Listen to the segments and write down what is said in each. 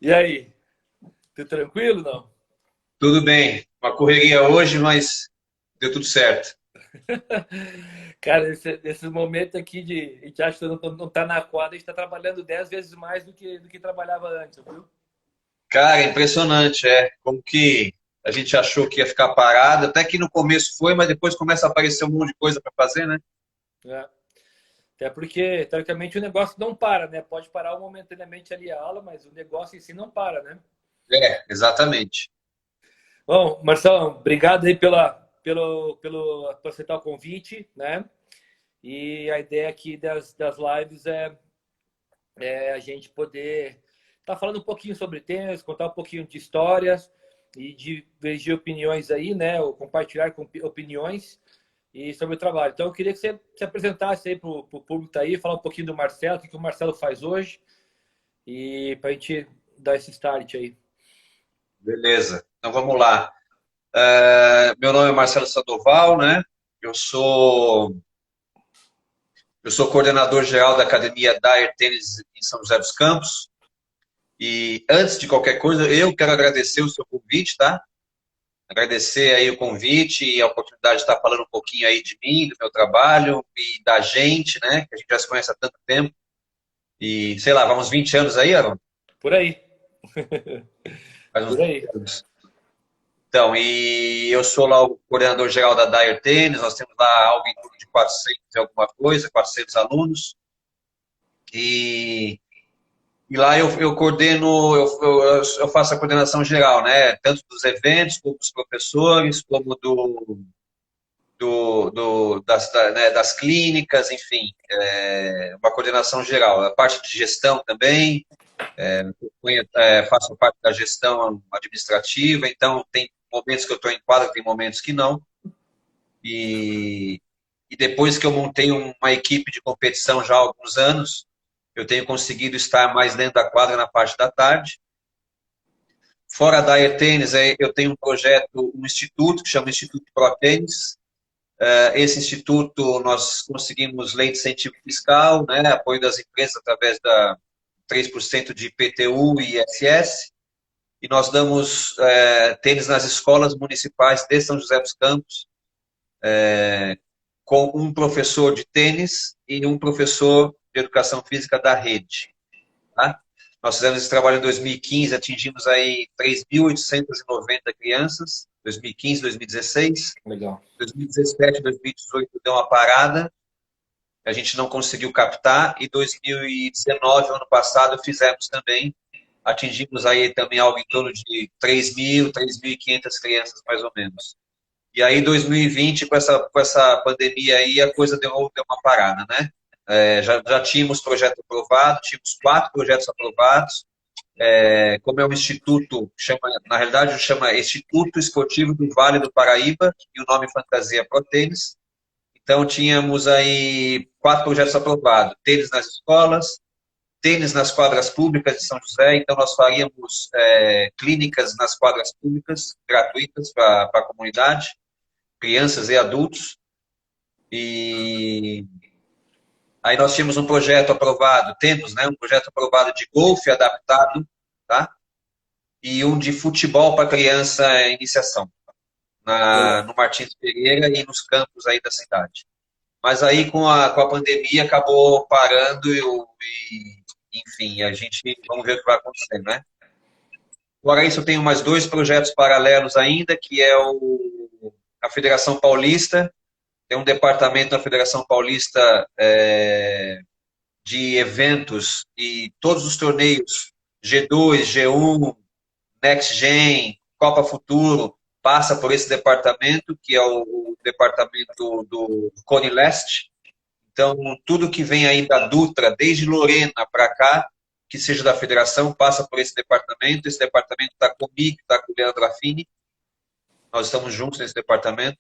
E aí, tudo tranquilo, não? Tudo bem. Uma correria hoje, mas deu tudo certo. Cara, esse momento aqui de a gente acha que não tá na quadra, a gente tá trabalhando 10 vezes mais do que trabalhava antes, viu? Cara, impressionante, como que a gente achou que ia ficar parado, até que no começo foi, mas depois começa a aparecer um monte de coisa para fazer, né? É. Até porque, teoricamente, o negócio não para, né? Pode parar momentaneamente ali a aula, mas o negócio em si não para, né? Exatamente. Bom, Marcelão, obrigado aí por aceitar o convite, né? E a ideia aqui das lives é a gente poder estar falando um pouquinho sobre temas, contar um pouquinho de histórias e divergir opiniões aí, né? Ou compartilhar opiniões e sobre o trabalho. Então, eu queria que você se apresentasse aí para o público que tá aí, falar um pouquinho do Marcelo, o que o Marcelo faz hoje e para a gente dar esse start aí. Beleza. Então vamos lá. Meu nome é Marcelo Sadoval, né? Eu sou eu sou coordenador geral da Academia Dyer Tênis em São José dos Campos. E antes de qualquer coisa, eu quero agradecer o seu convite, tá? Agradecer aí o convite e a oportunidade de estar falando um pouquinho aí de mim, do meu trabalho e da gente, né? Que a gente já se conhece há tanto tempo. E, sei lá, vamos 20 anos aí, Aaron? Por aí. Faz uns Por 20 aí. anos. Então, e eu sou lá o coordenador geral da Dyer Tênis, nós temos lá algo em torno de 400 e alguma coisa, 400 alunos. E, e lá eu coordeno, eu faço a coordenação geral, né? Tanto dos eventos, como dos professores, como das clínicas, enfim, uma coordenação geral. A parte de gestão também, faço parte da gestão administrativa, então tem momentos que eu estou em quadra, tem momentos que não. E, e depois que eu montei uma equipe de competição já há alguns anos, eu tenho conseguido estar mais dentro da quadra na parte da tarde. Fora da Air Tênis, eu tenho um projeto, um instituto que chama Instituto Pro Tênis. Esse instituto, nós conseguimos lei de incentivo fiscal, né, apoio das empresas através da 3% de IPTU e ISS, e nós damos tênis nas escolas municipais de São José dos Campos, com um professor de tênis e um professor de educação física da rede. Tá? Nós fizemos esse trabalho em 2015, atingimos aí 3.890 crianças, 2015, 2016. Legal. 2017, 2018 deu uma parada, a gente não conseguiu captar, e 2019, ano passado, fizemos também, atingimos aí também algo em torno de 3.000, 3.500 crianças, mais ou menos. E aí, 2020, com essa pandemia aí, a coisa deu uma parada, né? Já tínhamos projeto aprovado, tínhamos 4 projetos aprovados, como é um instituto, na realidade chama Instituto Esportivo do Vale do Paraíba, e o nome fantasia é ProTênis. Então, tínhamos aí 4 projetos aprovados: tênis nas escolas, tênis nas quadras públicas de São José. Então, nós faríamos clínicas nas quadras públicas, gratuitas para a comunidade, crianças e adultos. E aí nós tínhamos um projeto aprovado, temos, né, um projeto aprovado de golfe adaptado, tá? E um de futebol para criança em iniciação, Legal. no Martins Pereira e nos campos aí da cidade. Mas aí com a pandemia acabou parando enfim, a gente vamos ver o que vai acontecer, né? Fora isso, eu tenho mais 2 projetos paralelos ainda, que é a Federação Paulista, tem um departamento da Federação Paulista de eventos e todos os torneios G2, G1, Next Gen, Copa Futuro, passa por esse departamento, que é o departamento do Cone Leste. Então, tudo que vem aí da Dutra, desde Lorena para cá, que seja da federação, passa por esse departamento. Esse departamento está comigo, está com o Leandro Affini. Nós estamos juntos nesse departamento.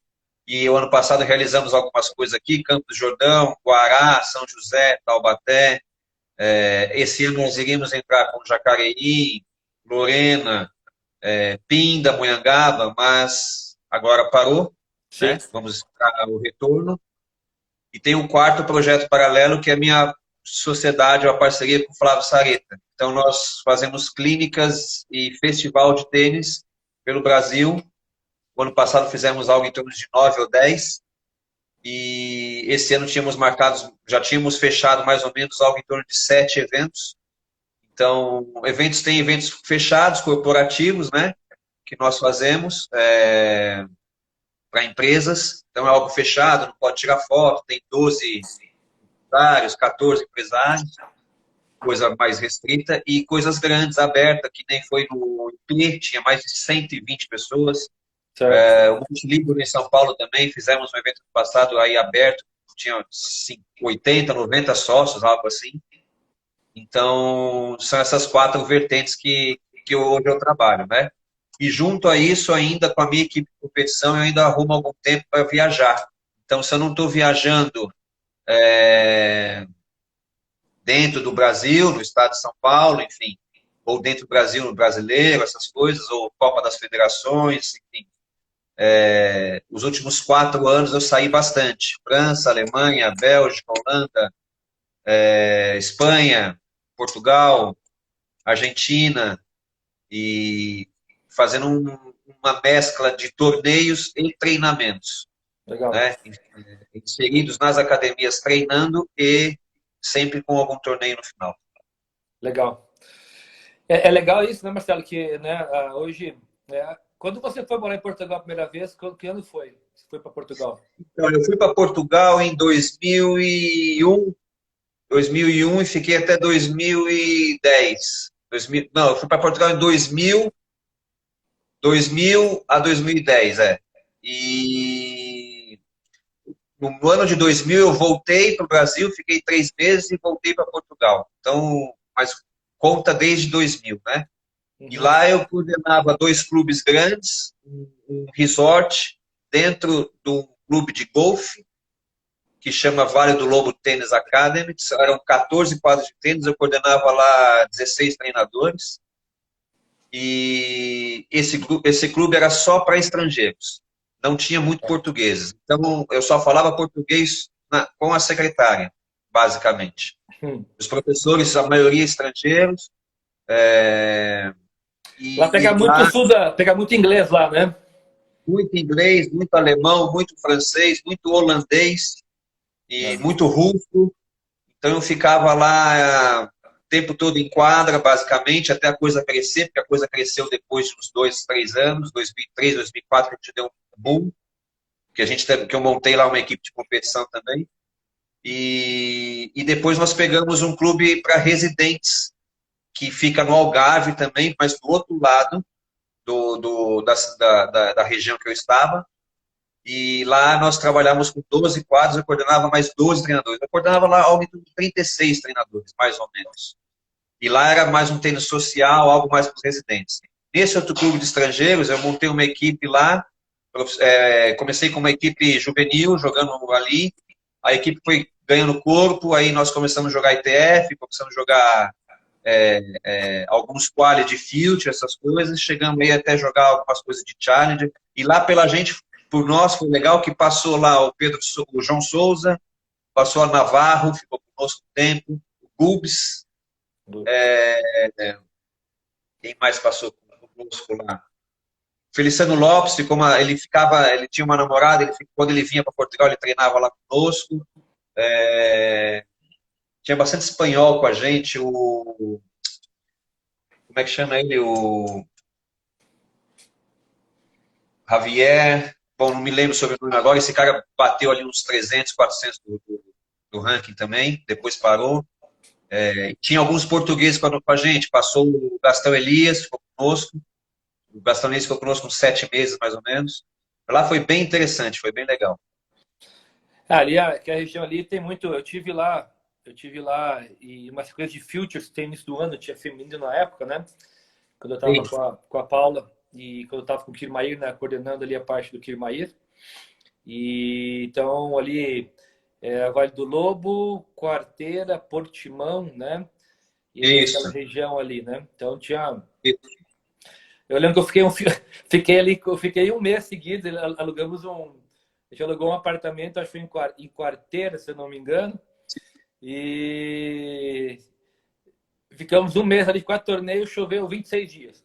E o ano passado realizamos algumas coisas aqui, Campos do Jordão, Guará, São José, Taubaté. Esse ano nós iremos entrar com Jacareí, Lorena, Pinda, Monhangaba, mas agora parou, Sim. né? Vamos esperar o retorno. E tem um quarto projeto paralelo, que é a minha sociedade, uma parceria com o Flávio Sareta. Então, nós fazemos clínicas e festival de tênis pelo Brasil. O ano passado fizemos algo em torno de 9 ou 10. E esse ano já tínhamos fechado mais ou menos algo em torno de 7 eventos. Então, tem eventos fechados, corporativos, né? Que nós fazemos para empresas. Então, é algo fechado, não pode tirar foto. Tem 12 empresários, 14 empresários, coisa mais restrita. E coisas grandes, abertas, que nem foi no IP, tinha mais de 120 pessoas. O Multilibro em São Paulo também, fizemos um evento passado aí aberto, tinha 80, 90 sócios, algo assim. Então, são essas 4 vertentes que hoje eu trabalho, né? E junto a isso, ainda com a minha equipe de competição, eu ainda arrumo algum tempo para viajar. Então, se eu não estou viajando dentro do Brasil, no estado de São Paulo, enfim, ou dentro do Brasil, no Brasileiro, essas coisas, ou Copa das Federações, enfim. Os últimos 4 anos eu saí bastante. França, Alemanha, Bélgica, Holanda, Espanha, Portugal, Argentina, e fazendo uma mescla de torneios e treinamentos, Legal. né? Inseridos nas academias treinando e sempre com algum torneio no final. Legal. É legal isso, né, Marcelo? Que, né, hoje, quando você foi morar em Portugal a primeira vez, que ano foi? Você foi para Portugal? Então, eu fui para Portugal em 2001 e fiquei até 2010. Não, eu fui para Portugal em 2000 a 2010, E no ano de 2000 eu voltei para o Brasil, fiquei 3 meses e voltei para Portugal. Então, mas conta desde 2000, né? E lá eu coordenava 2 clubes grandes, um resort dentro do clube de golfe, que chama Vale do Lobo Tênis Academy. Eram 14 quadros de tênis, eu coordenava lá 16 treinadores. E esse clube era só para estrangeiros. Não tinha muito portugueses. Então, eu só falava português com a secretária, basicamente. Os professores, a maioria estrangeiros. Lá pega muito inglês lá, né? Muito inglês, muito alemão, muito francês, muito holandês e muito russo. Então eu ficava lá o tempo todo em quadra, basicamente, até a coisa crescer, porque a coisa cresceu depois de uns 2, 3 anos, 2003, 2004, que a gente deu um boom, que eu montei lá uma equipe de competição também. E depois nós pegamos um clube para residentes, que fica no Algarve também, mas do outro lado da região que eu estava. E lá nós trabalhávamos com 12 quadros, eu coordenava mais 12 treinadores. Eu coordenava lá algo de 36 treinadores, mais ou menos. E lá era mais um tênis social, algo mais para os residentes. Nesse outro clube de estrangeiros, eu montei uma equipe lá. Comecei com uma equipe juvenil, jogando ali. A equipe foi ganhando corpo, aí nós começamos a jogar ITF, começamos a jogar alguns quali de field, essas coisas. Chegamos aí até jogar algumas coisas de challenge. E lá pela gente, por nós, foi legal que passou lá o João Souza, passou a Navarro, ficou conosco um tempo, o Gubs, quem mais passou conosco lá? Feliciano Lopes, ele tinha uma namorada, quando ele vinha para Portugal, ele treinava lá conosco. Tinha bastante espanhol com a gente, como é que chama ele? O Javier, bom, não me lembro sobre o nome agora, esse cara bateu ali uns 300, 400 do ranking também, depois parou. Tinha alguns portugueses com a gente, passou o Gastão Elias, ficou conosco, o Gastão Elias ficou conosco uns 7 meses, mais ou menos. Lá foi bem interessante, foi bem legal. Ali, que a região ali tem muito, eu tive lá e uma sequência de Futures, tem início do ano, tinha feminino na época, né? Quando eu estava com a Paula e quando eu estava com o Kirmair, né, coordenando ali a parte do Kirmair. E então ali Vale do Lobo, Quarteira, Portimão, né? E aquela região ali, né? Então tinha. Eu lembro que eu fiquei um mês seguido, alugamos a gente alugou um apartamento, acho que foi em Quarteira, se eu não me engano. E ficamos um mês ali, 4 torneios, choveu 26 dias.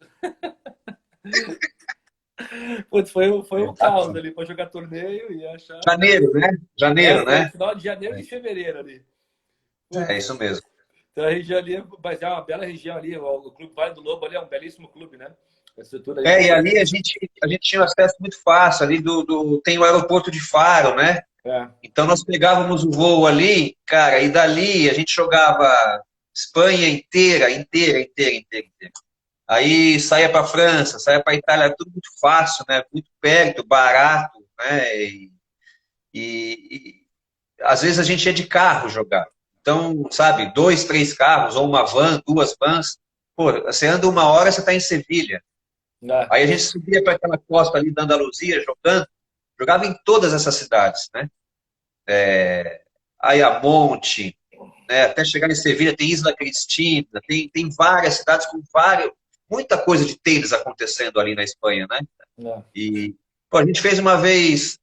Putz, foi um caos ali para jogar torneio e achar. Janeiro, né? É, Janeiro, foi né? final de janeiro e fevereiro ali. É Putz, isso mesmo. então a região ali, mas é uma bela região ali. O Clube Vale do Lobo ali é um belíssimo clube, né? A estrutura ali. E ali a gente tinha um acesso muito fácil, ali tem o aeroporto de Faro, né? É, Então nós pegávamos o voo ali, cara, e dali a gente jogava Espanha inteira, inteira, inteira, inteira, inteira. Aí saía para França, saía para Itália, tudo muito fácil, né? Muito perto, barato, né? E às vezes a gente ia de carro jogar. Então, sabe, 2, 3 carros, ou uma van, 2 vans. Pô, você anda 1 hora, você está em Sevilha. é, Aí a gente subia para aquela costa ali da Andaluzia jogando, jogava em todas essas cidades, né? Ayamonte, né? Até chegar em Sevilha tem Isla Cristina, tem várias cidades com muita coisa de tênis acontecendo ali na Espanha, né? é. E pô, a gente fez uma vez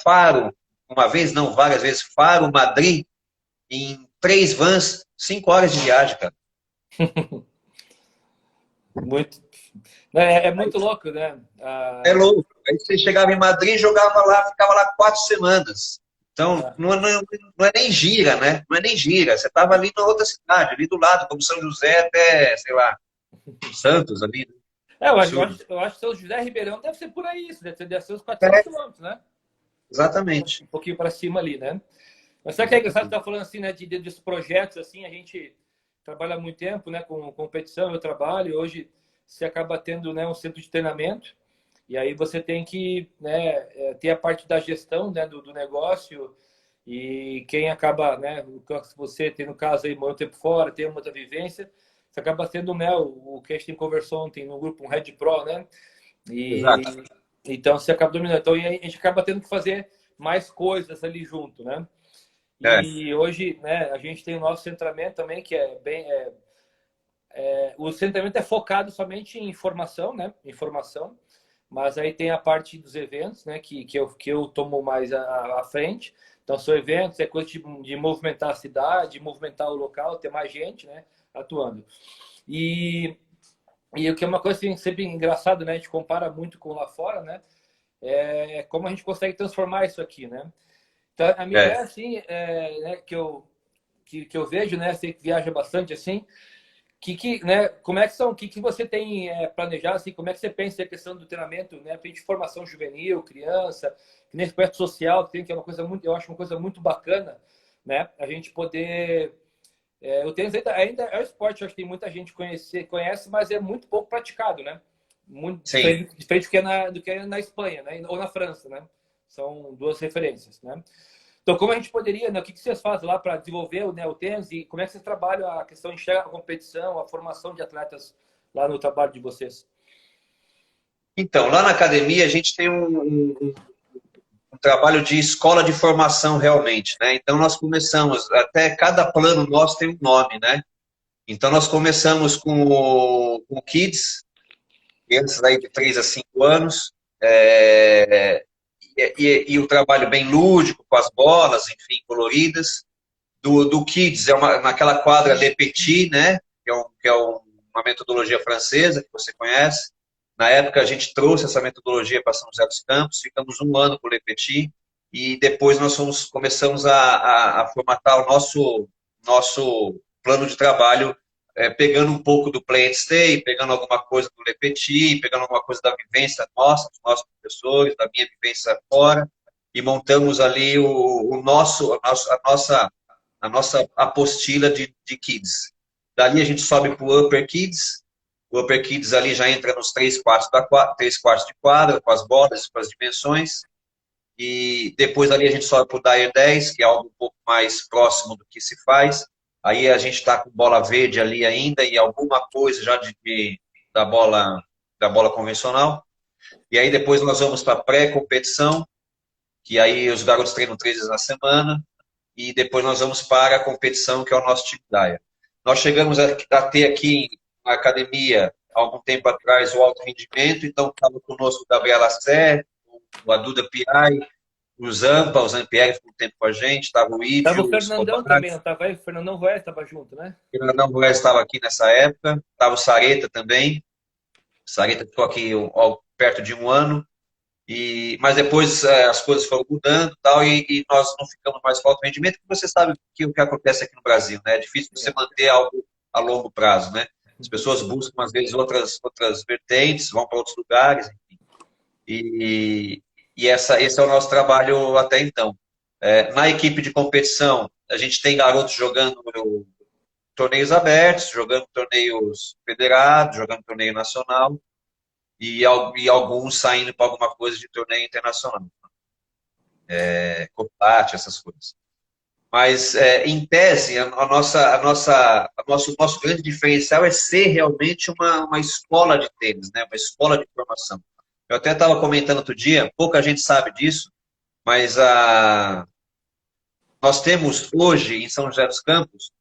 Faro, uma vez não, várias vezes, Faro, Madrid, em 3 vans, 5 horas de viagem, cara. Muito. É muito louco, né? É louco. Aí você chegava em Madrid, jogava lá, ficava lá 4 semanas. Então, não é nem gira, né? Não é nem gira. Você estava ali na outra cidade, ali do lado, como São José até, sei lá, Santos ali. Né? Absurdo. Eu acho que São José Ribeirão deve ser por aí, isso deve ser uns 400 É, quilômetros, né? exatamente. Um pouquinho para cima ali, né? Mas sabe que é engraçado estar falando assim, né, desses projetos, assim, a gente trabalha há muito tempo, né, com competição, eu trabalho, hoje você acaba tendo, né, um centro de treinamento, e aí você tem que, né, ter a parte da gestão, né, do negócio, e quem acaba, né, você tem no caso aí, muito tempo fora, tem uma outra vivência, você acaba tendo, né, o que a gente conversou ontem no grupo, um Red Pro, né, e Exato. então você acaba dominando. Então, e a gente acaba tendo que fazer mais coisas ali junto, né? É, E hoje, né, a gente tem o nosso centramento também, que é bem. O centramento é focado somente em informação, né? Informação. Mas aí tem a parte dos eventos, né? Que eu tomo mais à frente. Então, são eventos, é coisa de movimentar a cidade, movimentar o local, ter mais gente, né? Atuando. E, e o que é uma coisa assim, sempre engraçada, né? A gente compara muito com lá fora, né? É como a gente consegue transformar isso aqui, né? Então, a minha ideia, é. assim, né, que eu vejo, né, você que viaja bastante, assim, né, como é que são, que você tem planejado, assim, como é que você pensa a questão do treinamento, né, de formação juvenil, criança, que nem aspecto social, que tem, que é uma coisa muito, eu acho uma coisa muito bacana, né, a gente poder... o tênis ainda é um esporte, eu acho que tem muita gente conhece, mas é muito pouco praticado, né? Muito Sim. diferente do que é na Espanha, né? Ou na França, né? São duas referências, né? Então, como a gente poderia, né? O que vocês fazem lá para desenvolver, né, o tênis e como é que vocês trabalham a questão de enxergar a competição, a formação de atletas lá no trabalho de vocês? Então, lá na academia a gente tem um trabalho de escola de formação realmente, né? Então nós começamos, até cada plano nosso tem um nome, né? Então nós começamos com Kids, crianças aí de 3 a 5 anos, e o trabalho bem lúdico, com as bolas, enfim, coloridas. Do Kids, naquela quadra Le Petit, né? Que é uma metodologia francesa, que você conhece. Na época, a gente trouxe essa metodologia para São José dos Campos, ficamos 1 ano com o Le Petit, e depois nós começamos a formatar o nosso plano de trabalho, pegando um pouco do Play and Stay, pegando alguma coisa do Le Petit, pegando alguma coisa da vivência nossa, dos nossos professores, da minha vivência fora, e montamos ali a nossa apostila de Kids. Dali a gente sobe para o Upper Kids. O Upper Kids ali já entra nos 3 quartos de quadra, com as bolas, com as dimensões. E depois ali a gente sobe para o Dyer 10, que é algo um pouco mais próximo do que se faz. Aí a gente está com bola verde ali ainda e alguma coisa já da bola convencional. E aí depois nós vamos para a pré-competição, que aí os garotos treinam 3 vezes na semana e depois nós vamos para a competição, que é o nosso Team Dyer. Nós chegamos a ter aqui na academia, há algum tempo atrás, o alto rendimento, então estava conosco o Gabriel Assé, o Aduda Piai, o Zampa, o Zampieri ficou um tempo com a gente, estava o Tava o Ídio, o Fernandão Escobar, também, não tava aí? O Fernandão Voé estava junto, né? o Fernandão Goes estava aqui nessa época, estava o Sareta também, o Sareta ficou aqui perto de um ano, mas depois as coisas foram mudando tal, e nós não ficamos mais com alto rendimento, porque você sabe que o que acontece aqui no Brasil, né? É difícil você manter algo a longo prazo, né? As pessoas buscam, às vezes, outras vertentes, vão para outros lugares, e, esse é o nosso trabalho até então. Na equipe de competição, a gente tem garotos jogando torneios abertos, jogando torneios federados, jogando torneio nacional, e alguns saindo para alguma coisa de torneio internacional. Combate, essas coisas. Mas, em tese, nosso grande diferencial é ser realmente uma escola de tênis, né? Uma escola de formação. Eu até estava comentando outro dia, pouca gente sabe disso, mas nós temos hoje, em São José dos Campos,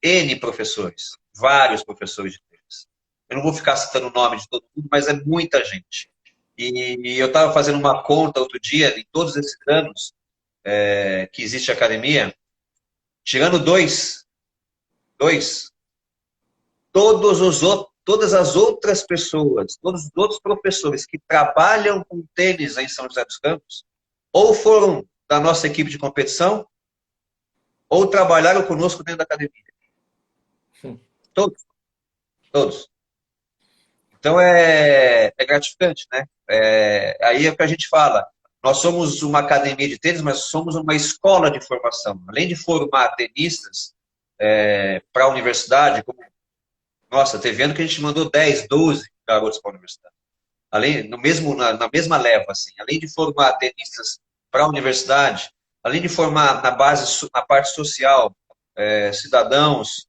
N professores, vários professores de tênis. Eu não vou ficar citando o nome de todo mundo, mas é muita gente. E eu estava fazendo uma conta outro dia, em todos esses anos que existe a academia, tirando dois, todas as outras pessoas, todos os outros professores que trabalham com tênis em São José dos Campos, ou foram da nossa equipe de competição, ou trabalharam conosco dentro da academia. Todos, todos. Então é gratificante, né? Aí é o que a gente fala. Nós somos uma academia de tênis, mas somos uma escola de formação. Além de formar tenistas para a universidade, nossa, teve ano que a gente mandou 10, 12 garotos para a universidade. Na mesma leva, assim. Além de formar tenistas para a universidade, além de formar na parte social, cidadãos,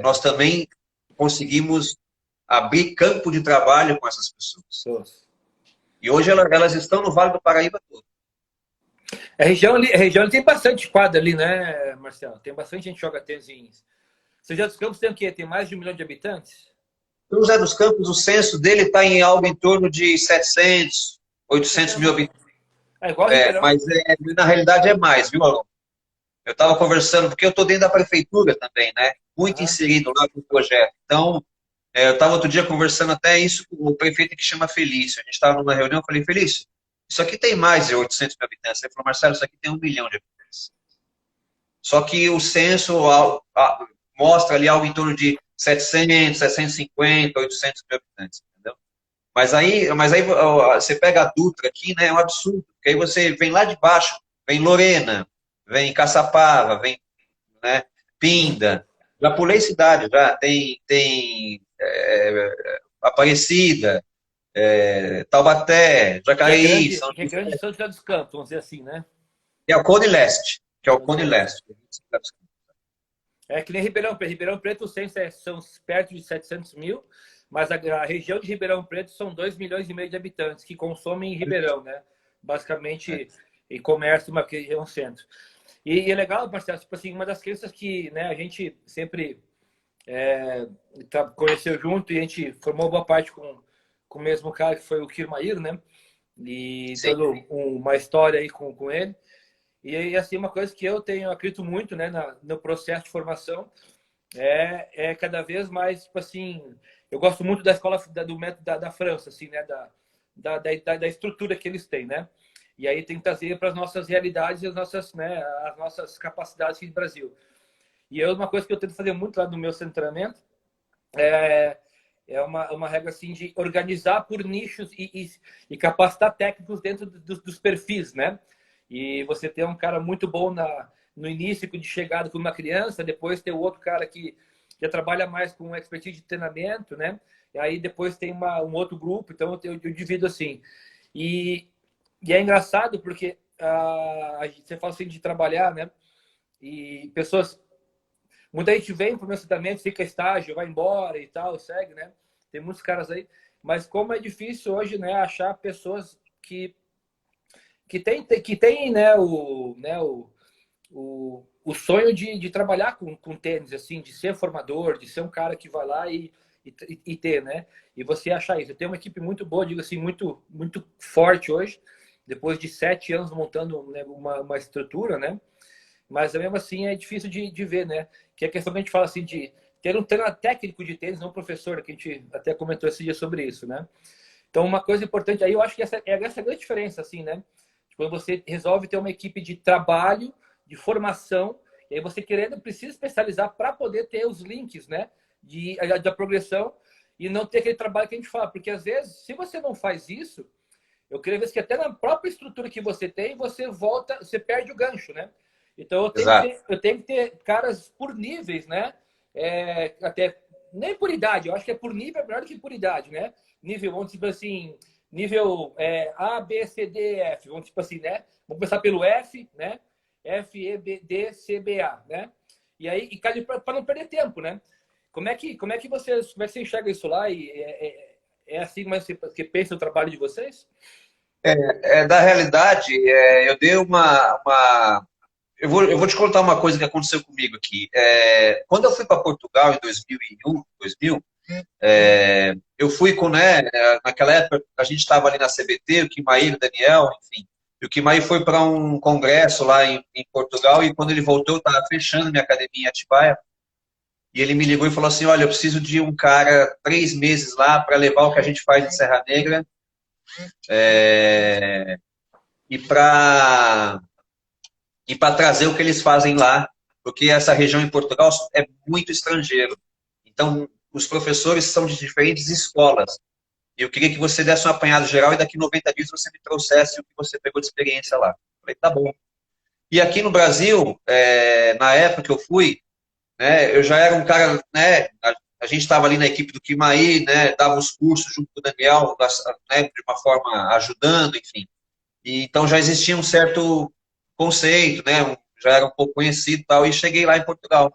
nós também conseguimos abrir campo de trabalho com essas pessoas. Todos. E hoje elas estão no Vale do Paraíba todo. A região tem bastante quadra ali, né, Marcelo? Tem bastante gente que joga tênis em São José dos Campos. Tem o quê? Tem mais de 1 milhão de habitantes? São José dos Campos, o censo dele está em algo em torno de 700, 800 mil habitantes. É igual Ribeirão. Mas na realidade é mais, viu, Alon? Eu estava conversando, porque eu estou dentro da prefeitura também, né? Muito inserido lá no projeto. Então, eu estava outro dia conversando até isso com o prefeito que chama Felício. A gente estava numa reunião, eu falei, Felício, isso aqui tem mais de 800 mil habitantes. Ele falou, Marcelo, isso aqui tem 1 milhão de habitantes. Só que o censo mostra ali algo em torno de 700, 750, 800 mil habitantes, entendeu? Mas aí você pega a Dutra aqui, né? É um absurdo. Porque aí você vem lá de baixo, vem Lorena, vem Caçapava, vem, né, Pinda. Já pulei cidade, já tem Aparecida, Taubaté, Jacareí, Que é grande São José dos Campos, vamos dizer assim, né? é o Cone Leste, que é o Cone Leste. É que nem Ribeirão Preto. Ribeirão Preto são perto de 700 mil, mas a região de Ribeirão Preto são 2 milhões e meio de habitantes que consomem em Ribeirão, né? Basicamente, em comércio, uma região centro. E é legal, Marcelo, tipo assim, uma das crenças que, né, a gente sempre conheceu junto e a gente formou boa parte com o mesmo cara que foi o Kirmair, né? E toda uma história aí com ele. E assim, uma coisa que eu acredito muito, né, no processo de formação é cada vez mais, tipo assim, eu gosto muito da escola do método da França, assim, né, da estrutura que eles têm, né? E aí tem que trazer para as nossas realidades e as nossas capacidades aqui no Brasil. E uma coisa que eu tento fazer muito lá no meu centramento é uma regra assim de organizar por nichos e capacitar técnicos dentro dos perfis, né? E você tem um cara muito bom no início de chegada com uma criança, depois tem o outro cara que já trabalha mais com expertise de treinamento, né? E aí depois tem um outro grupo, então eu divido assim. E é engraçado porque você fala assim de trabalhar, né? E pessoas... Muita gente vem para o meu tratamento, fica estágio, vai embora e tal, segue, né? Tem muitos caras aí. Mas como é difícil hoje, né, achar pessoas que tem, né, o sonho de trabalhar com tênis, assim, de ser formador, de ser um cara que vai lá e ter, né? E você achar isso. Eu tenho uma equipe muito boa, digo assim, muito, muito forte hoje. depois de 7 anos montando, né, uma estrutura, né? Mas mesmo assim é difícil de ver, né? Que é a questão que a gente fala assim de ter um treinador técnico de tênis, não um professor, que a gente até comentou esse dia sobre isso, né? Então, uma coisa importante aí, eu acho que essa é a grande diferença, assim, né? Quando você resolve ter uma equipe de trabalho, de formação, e aí você querendo, precisa especializar para poder ter os links, né? Da progressão e não ter aquele trabalho que a gente fala. Porque, às vezes, se você não faz isso, eu creio que até na própria estrutura que você tem, você volta, você perde o gancho, né? Então, eu tenho que ter caras por níveis, né? Até, nem por idade, eu acho que é por nível é melhor do que por idade, né? Nível, vamos dizer assim, nível A, B, C, D, F, vamos tipo assim, né? Vamos começar pelo F, né? F, E, B, D, C, B, A, né? E aí, para não perder tempo, né? Como é que você enxerga isso lá? E é assim mas você pensa o trabalho de vocês? Da realidade, eu dei eu vou te contar uma coisa que aconteceu comigo aqui. Quando eu fui para Portugal em 2000, eu fui com, né, naquela época a gente estava ali na CBT, o Kimair, o Daniel, enfim. E o Kimair foi para um congresso lá em Portugal e quando ele voltou eu estava fechando minha academia em Atibaia e ele me ligou e falou assim, olha, eu preciso de um cara 3 meses lá para levar o que a gente faz em Serra Negra e para trazer o que eles fazem lá, porque essa região em Portugal é muito estrangeiro. Então, os professores são de diferentes escolas. Eu queria que você desse um apanhado geral e daqui 90 dias você me trouxesse o que você pegou de experiência lá. Eu falei, tá bom. E aqui no Brasil, na época que eu fui, né, eu já era um cara, né, a gente estava ali na equipe do Kimaí, né, dava os cursos junto com o Daniel, né, de uma forma ajudando, enfim. E, então já existia um certo conceito, né, já era um pouco conhecido e tal, e cheguei lá em Portugal.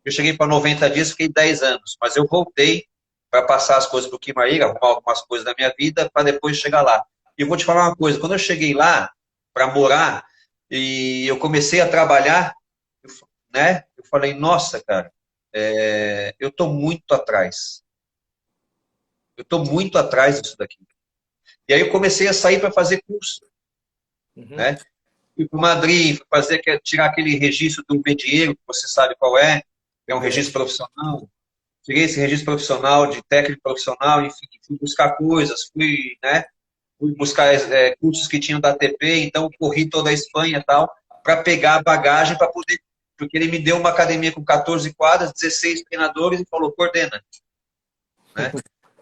Eu cheguei para 90 dias, fiquei 10 anos, mas eu voltei para passar as coisas para o Kimaíra, arrumar algumas coisas da minha vida, para depois chegar lá. E eu vou te falar uma coisa, quando eu cheguei lá para morar, e eu comecei a trabalhar, né, eu falei, nossa, cara, eu estou muito atrás. Eu estou muito atrás disso daqui. E aí eu comecei a sair para fazer curso, Uhum. né? Fui para Madrid, tirar aquele registro do medieiro, que você sabe qual é um registro profissional. Tirei esse registro profissional, de técnico profissional, enfim, fui buscar coisas, né, fui buscar cursos que tinham da ATP, então corri toda a Espanha e tal, para pegar a bagagem para poder, porque ele me deu uma academia com 14 quadras, 16 treinadores e falou, coordena, né?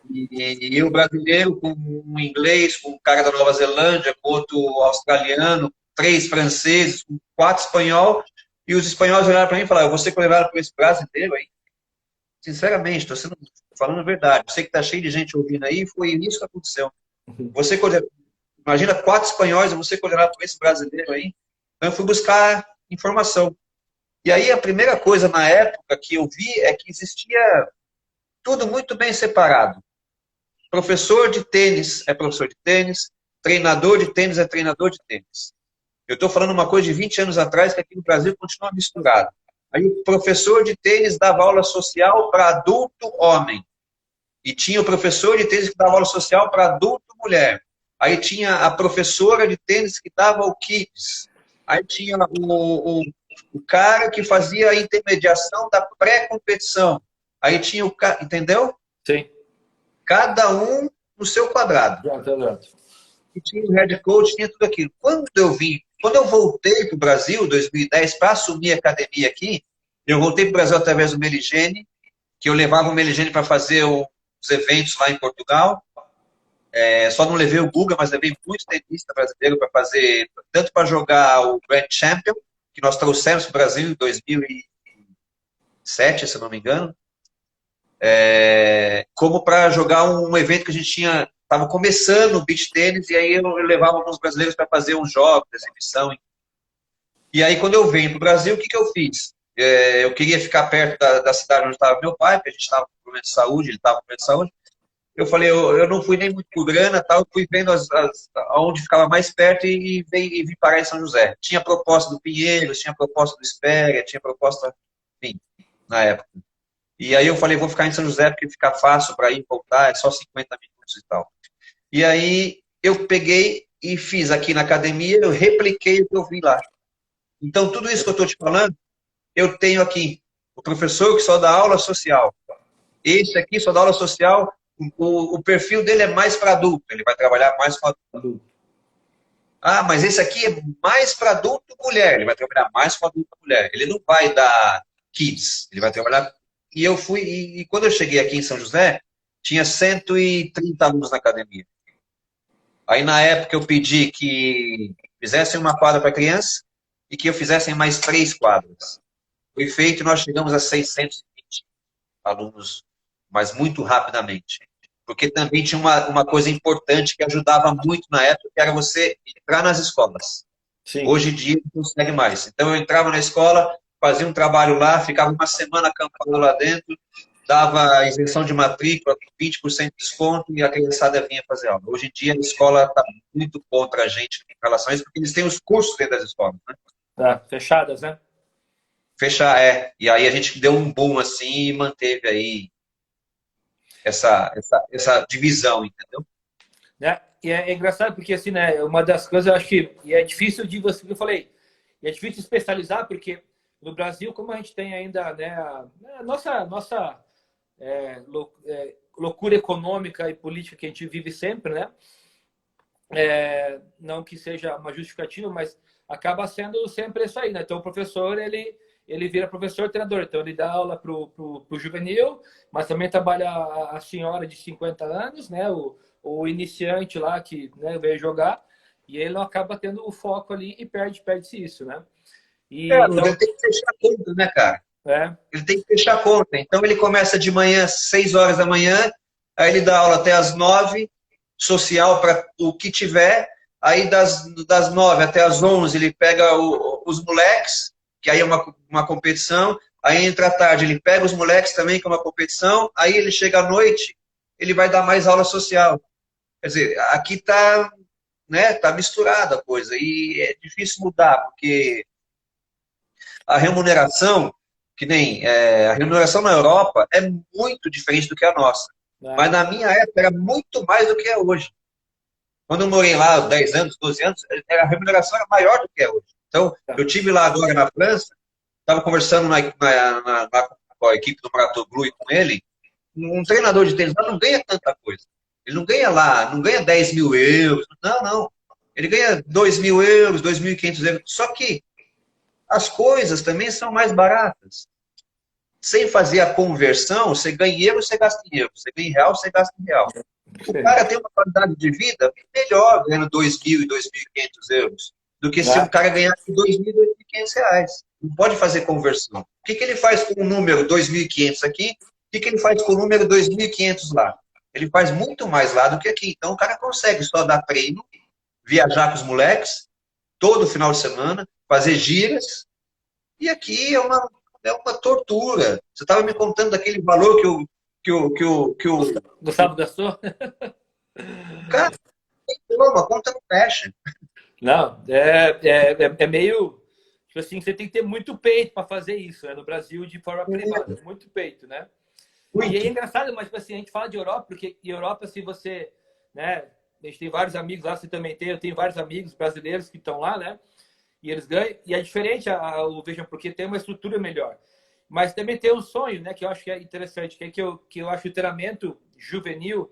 E eu, brasileiro, com um inglês, com um cara da Nova Zelândia, com outro australiano, 3 franceses, com 4 espanhol, e os espanhóis olharam para mim e falaram, eu vou ser coordenado por esse brasileiro aí? Sinceramente, estou falando a verdade. Você que está cheio de gente ouvindo aí, foi isso que aconteceu. Você imagina 4 espanhóis, você coordenado por esse brasileiro aí. Então eu fui buscar informação. E aí a primeira coisa na época que eu vi é que existia tudo muito bem separado. Professor de tênis é professor de tênis, treinador de tênis é treinador de tênis. Eu estou falando uma coisa de 20 anos atrás que aqui no Brasil continua misturado. Aí o professor de tênis dava aula social para adulto homem. E tinha o professor de tênis que dava aula social para adulto mulher. Aí tinha a professora de tênis que dava o kids. Aí tinha o cara que fazia a intermediação da pré-competição. Aí tinha o cara, entendeu? Sim. Cada um no seu quadrado. Exato. E tinha o head coach, tinha tudo aquilo. Quando eu voltei para o Brasil, em 2010, para assumir a academia aqui, eu voltei para o Brasil através do Meligene, que eu levava o Meligene para fazer os eventos lá em Portugal. Só não levei o Guga, mas levei muito tenista brasileiro para fazer, tanto para jogar o Grand Champion, que nós trouxemos para o Brasil em 2007, se eu não me engano, como para jogar um evento que a gente estava começando o beach tênis, e aí eu levava alguns brasileiros para fazer uns jogos, exibição. E aí, quando eu venho para o Brasil, o que eu fiz? Eu queria ficar perto da cidade onde estava meu pai, porque a gente estava com problema de saúde, ele estava com problema de saúde. Eu falei, eu não fui nem muito por grana, tal, eu fui vendo onde ficava mais perto e vim parar em São José. Tinha proposta do Pinheiros, tinha proposta do Espéria, tinha proposta, enfim, na época. E aí eu falei, vou ficar em São José porque fica fácil para ir e voltar, é só 50 minutos e tal. E aí eu peguei e fiz aqui na academia, eu repliquei o que eu vi lá. Então, tudo isso que eu estou te falando, eu tenho aqui o professor que só dá aula social. Esse aqui só dá aula social, o perfil dele é mais para adulto, ele vai trabalhar mais com adulto. Ah, mas esse aqui é mais para adulto mulher, ele vai trabalhar mais com adulto mulher. Ele não vai dar kids, ele vai trabalhar... E eu fui, e quando eu cheguei aqui em São José, tinha 130 alunos na academia. Aí, na época, eu pedi que fizessem uma quadra para criança e que eu fizessem mais 3 quadras. Foi feito e nós chegamos a 620 alunos, mas muito rapidamente. Porque também tinha uma coisa importante que ajudava muito na época, que era você entrar nas escolas. Sim. Hoje em dia não consegue mais. Então eu entrava na escola, fazia um trabalho lá, ficava uma semana acampado lá dentro, dava isenção de matrícula, 20% de desconto e a criançada vinha fazer aula. Hoje em dia a escola está muito contra a gente em relação a isso, porque eles têm os cursos dentro das escolas, né? Tá, fechadas, né? Fechar, é. E aí a gente deu um boom assim e manteve aí essa divisão, entendeu? Né? E é engraçado porque, assim, né, uma das coisas, eu acho que e é difícil de você, eu falei, é difícil especializar, porque no Brasil, como a gente tem ainda, né, a nossa loucura econômica e política que a gente vive sempre, né? Não que seja uma justificativa, mas acaba sendo sempre isso aí, né? Então, o professor, ele vira professor treinador. Então, ele dá aula pro juvenil, mas também trabalha a senhora de 50 anos, né? O iniciante lá que, né, veio jogar, e ele não acaba tendo o foco ali e perde-se isso, né? E, então, Ele tem que fechar a conta, né, cara? é, Ele tem que fechar a conta. Então, ele começa de manhã, 6 horas da manhã, aí ele dá aula até as 9, social para o que tiver, aí das 9 até as 11 ele pega os moleques, que aí é uma competição, aí entra à tarde, ele pega os moleques também, que é uma competição, aí ele chega à noite, ele vai dar mais aula social. Quer dizer, aqui está, né, tá misturada a coisa, e é difícil mudar, porque a remuneração, que nem a remuneração na Europa é muito diferente do que a nossa. né? Mas na minha época era muito mais do que é hoje. Quando eu morei lá 10 anos, 12 anos, a remuneração era maior do que é hoje. Então, eu tive lá agora na França, estava conversando com a equipe do Mouratoglou e com ele, um treinador de tênis lá não ganha tanta coisa. Ele não ganha lá, não ganha 10 mil euros, não, não. Ele ganha 2 mil euros, 2.500 euros. Só que as coisas também são mais baratas. Sem fazer a conversão, você ganha em euro, você gasta em euro. Você ganha em real, você gasta em real. O cara tem uma qualidade de vida melhor ganhando 2.000 e 2.500 euros do que se um cara ganhasse 2.000 e 2.500 reais. Não pode fazer conversão. O que ele faz com o número 2.500 aqui? O que ele faz com o número 2.500 lá? Ele faz muito mais lá do que aqui. Então o cara consegue só dar treino, viajar com os moleques, todo final de semana, fazer giras, e aqui é uma tortura. Você estava me contando daquele valor que o Gustavo gastou? cara, a conta não fecha. Não, é meio. Tipo assim, você tem que ter muito peito para fazer isso, né? No Brasil, de forma privada. Muito peito, né? Muito. E é engraçado, mas tipo assim, a gente fala de Europa, porque em Europa, se você. Né, a gente tem vários amigos lá, você também tem, eu tenho vários amigos brasileiros que estão lá, né? E eles ganham. E é diferente, vejam, porque tem uma estrutura melhor. Mas também tem um sonho, né? Que eu acho que é interessante, que eu acho o treinamento juvenil,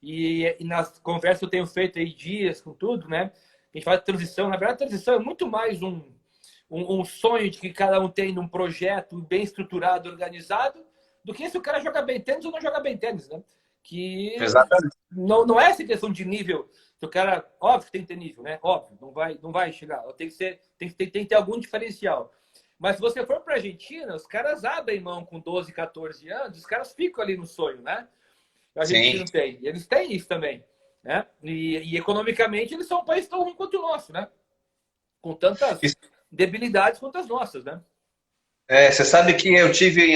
e nas conversas que eu tenho feito aí dias com tudo, né? A gente fala de transição. Na verdade, a transição é muito mais um sonho de que cada um tem um projeto bem estruturado, organizado, do que se o cara joga bem tênis ou não joga bem tênis, né? Que Exatamente. não é essa questão de nível. Que o cara, óbvio que tem que ter nível, né? Óbvio, não vai chegar. Tem que ter algum diferencial. Mas se você for para a Argentina, os caras abrem mão com 12, 14 anos, os caras ficam ali no sonho, né? A gente não tem. E eles têm isso também, né? E economicamente eles são um país tão ruim quanto o nosso, né? Com tantas debilidades quanto as nossas, né? Você sabe que eu tive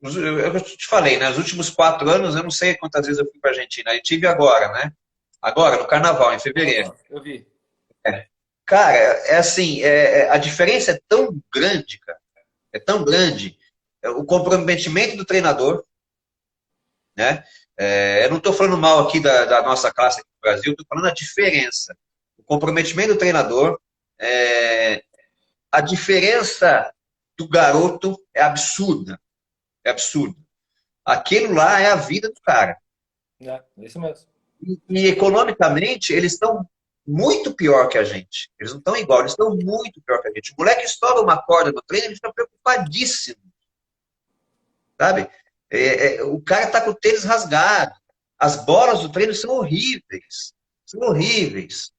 eu te falei, né? Nos últimos 4 anos, eu não sei quantas vezes eu fui para a Argentina. Eu tive agora, né? Agora, no Carnaval, em fevereiro. Eu vi. Cara, assim, a diferença é tão grande, cara. É tão grande. O comprometimento do treinador, né? Eu não estou falando mal aqui da nossa classe aqui no Brasil, estou falando a diferença. O comprometimento do treinador, a diferença do garoto é absurda. É absurdo. Aquilo lá é a vida do cara. É isso mesmo. E economicamente, eles estão muito pior que a gente. Eles não estão igual, eles estão muito pior que a gente. O moleque estoura uma corda no treino, ele fica preocupadíssimo, sabe? O cara está com o tênis rasgado. As bolas do treino são horríveis. São horríveis.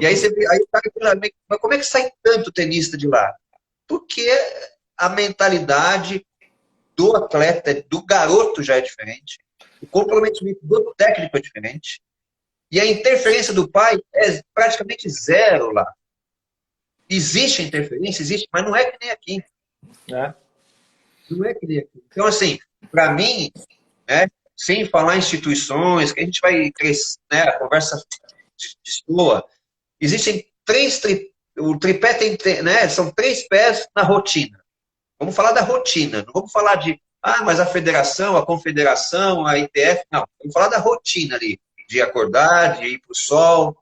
E aí você vê, aí o cara fala, mas como é que sai tanto tenista de lá? Porque a mentalidade do atleta, do garoto já é diferente. O comprometimento do técnico é diferente. E a interferência do pai é praticamente zero lá. Existe interferência, existe, mas não é que nem aqui. É. Não é que nem aqui. Então, assim, para mim, né, sem falar em instituições, que a gente vai crescer, né, a conversa destoa, existem o tripé tem, né, são 3 pés na rotina. Vamos falar da rotina, não vamos falar de, mas a federação, a confederação, a ITF, não. Vamos falar da rotina ali, de acordar, de ir para o sol.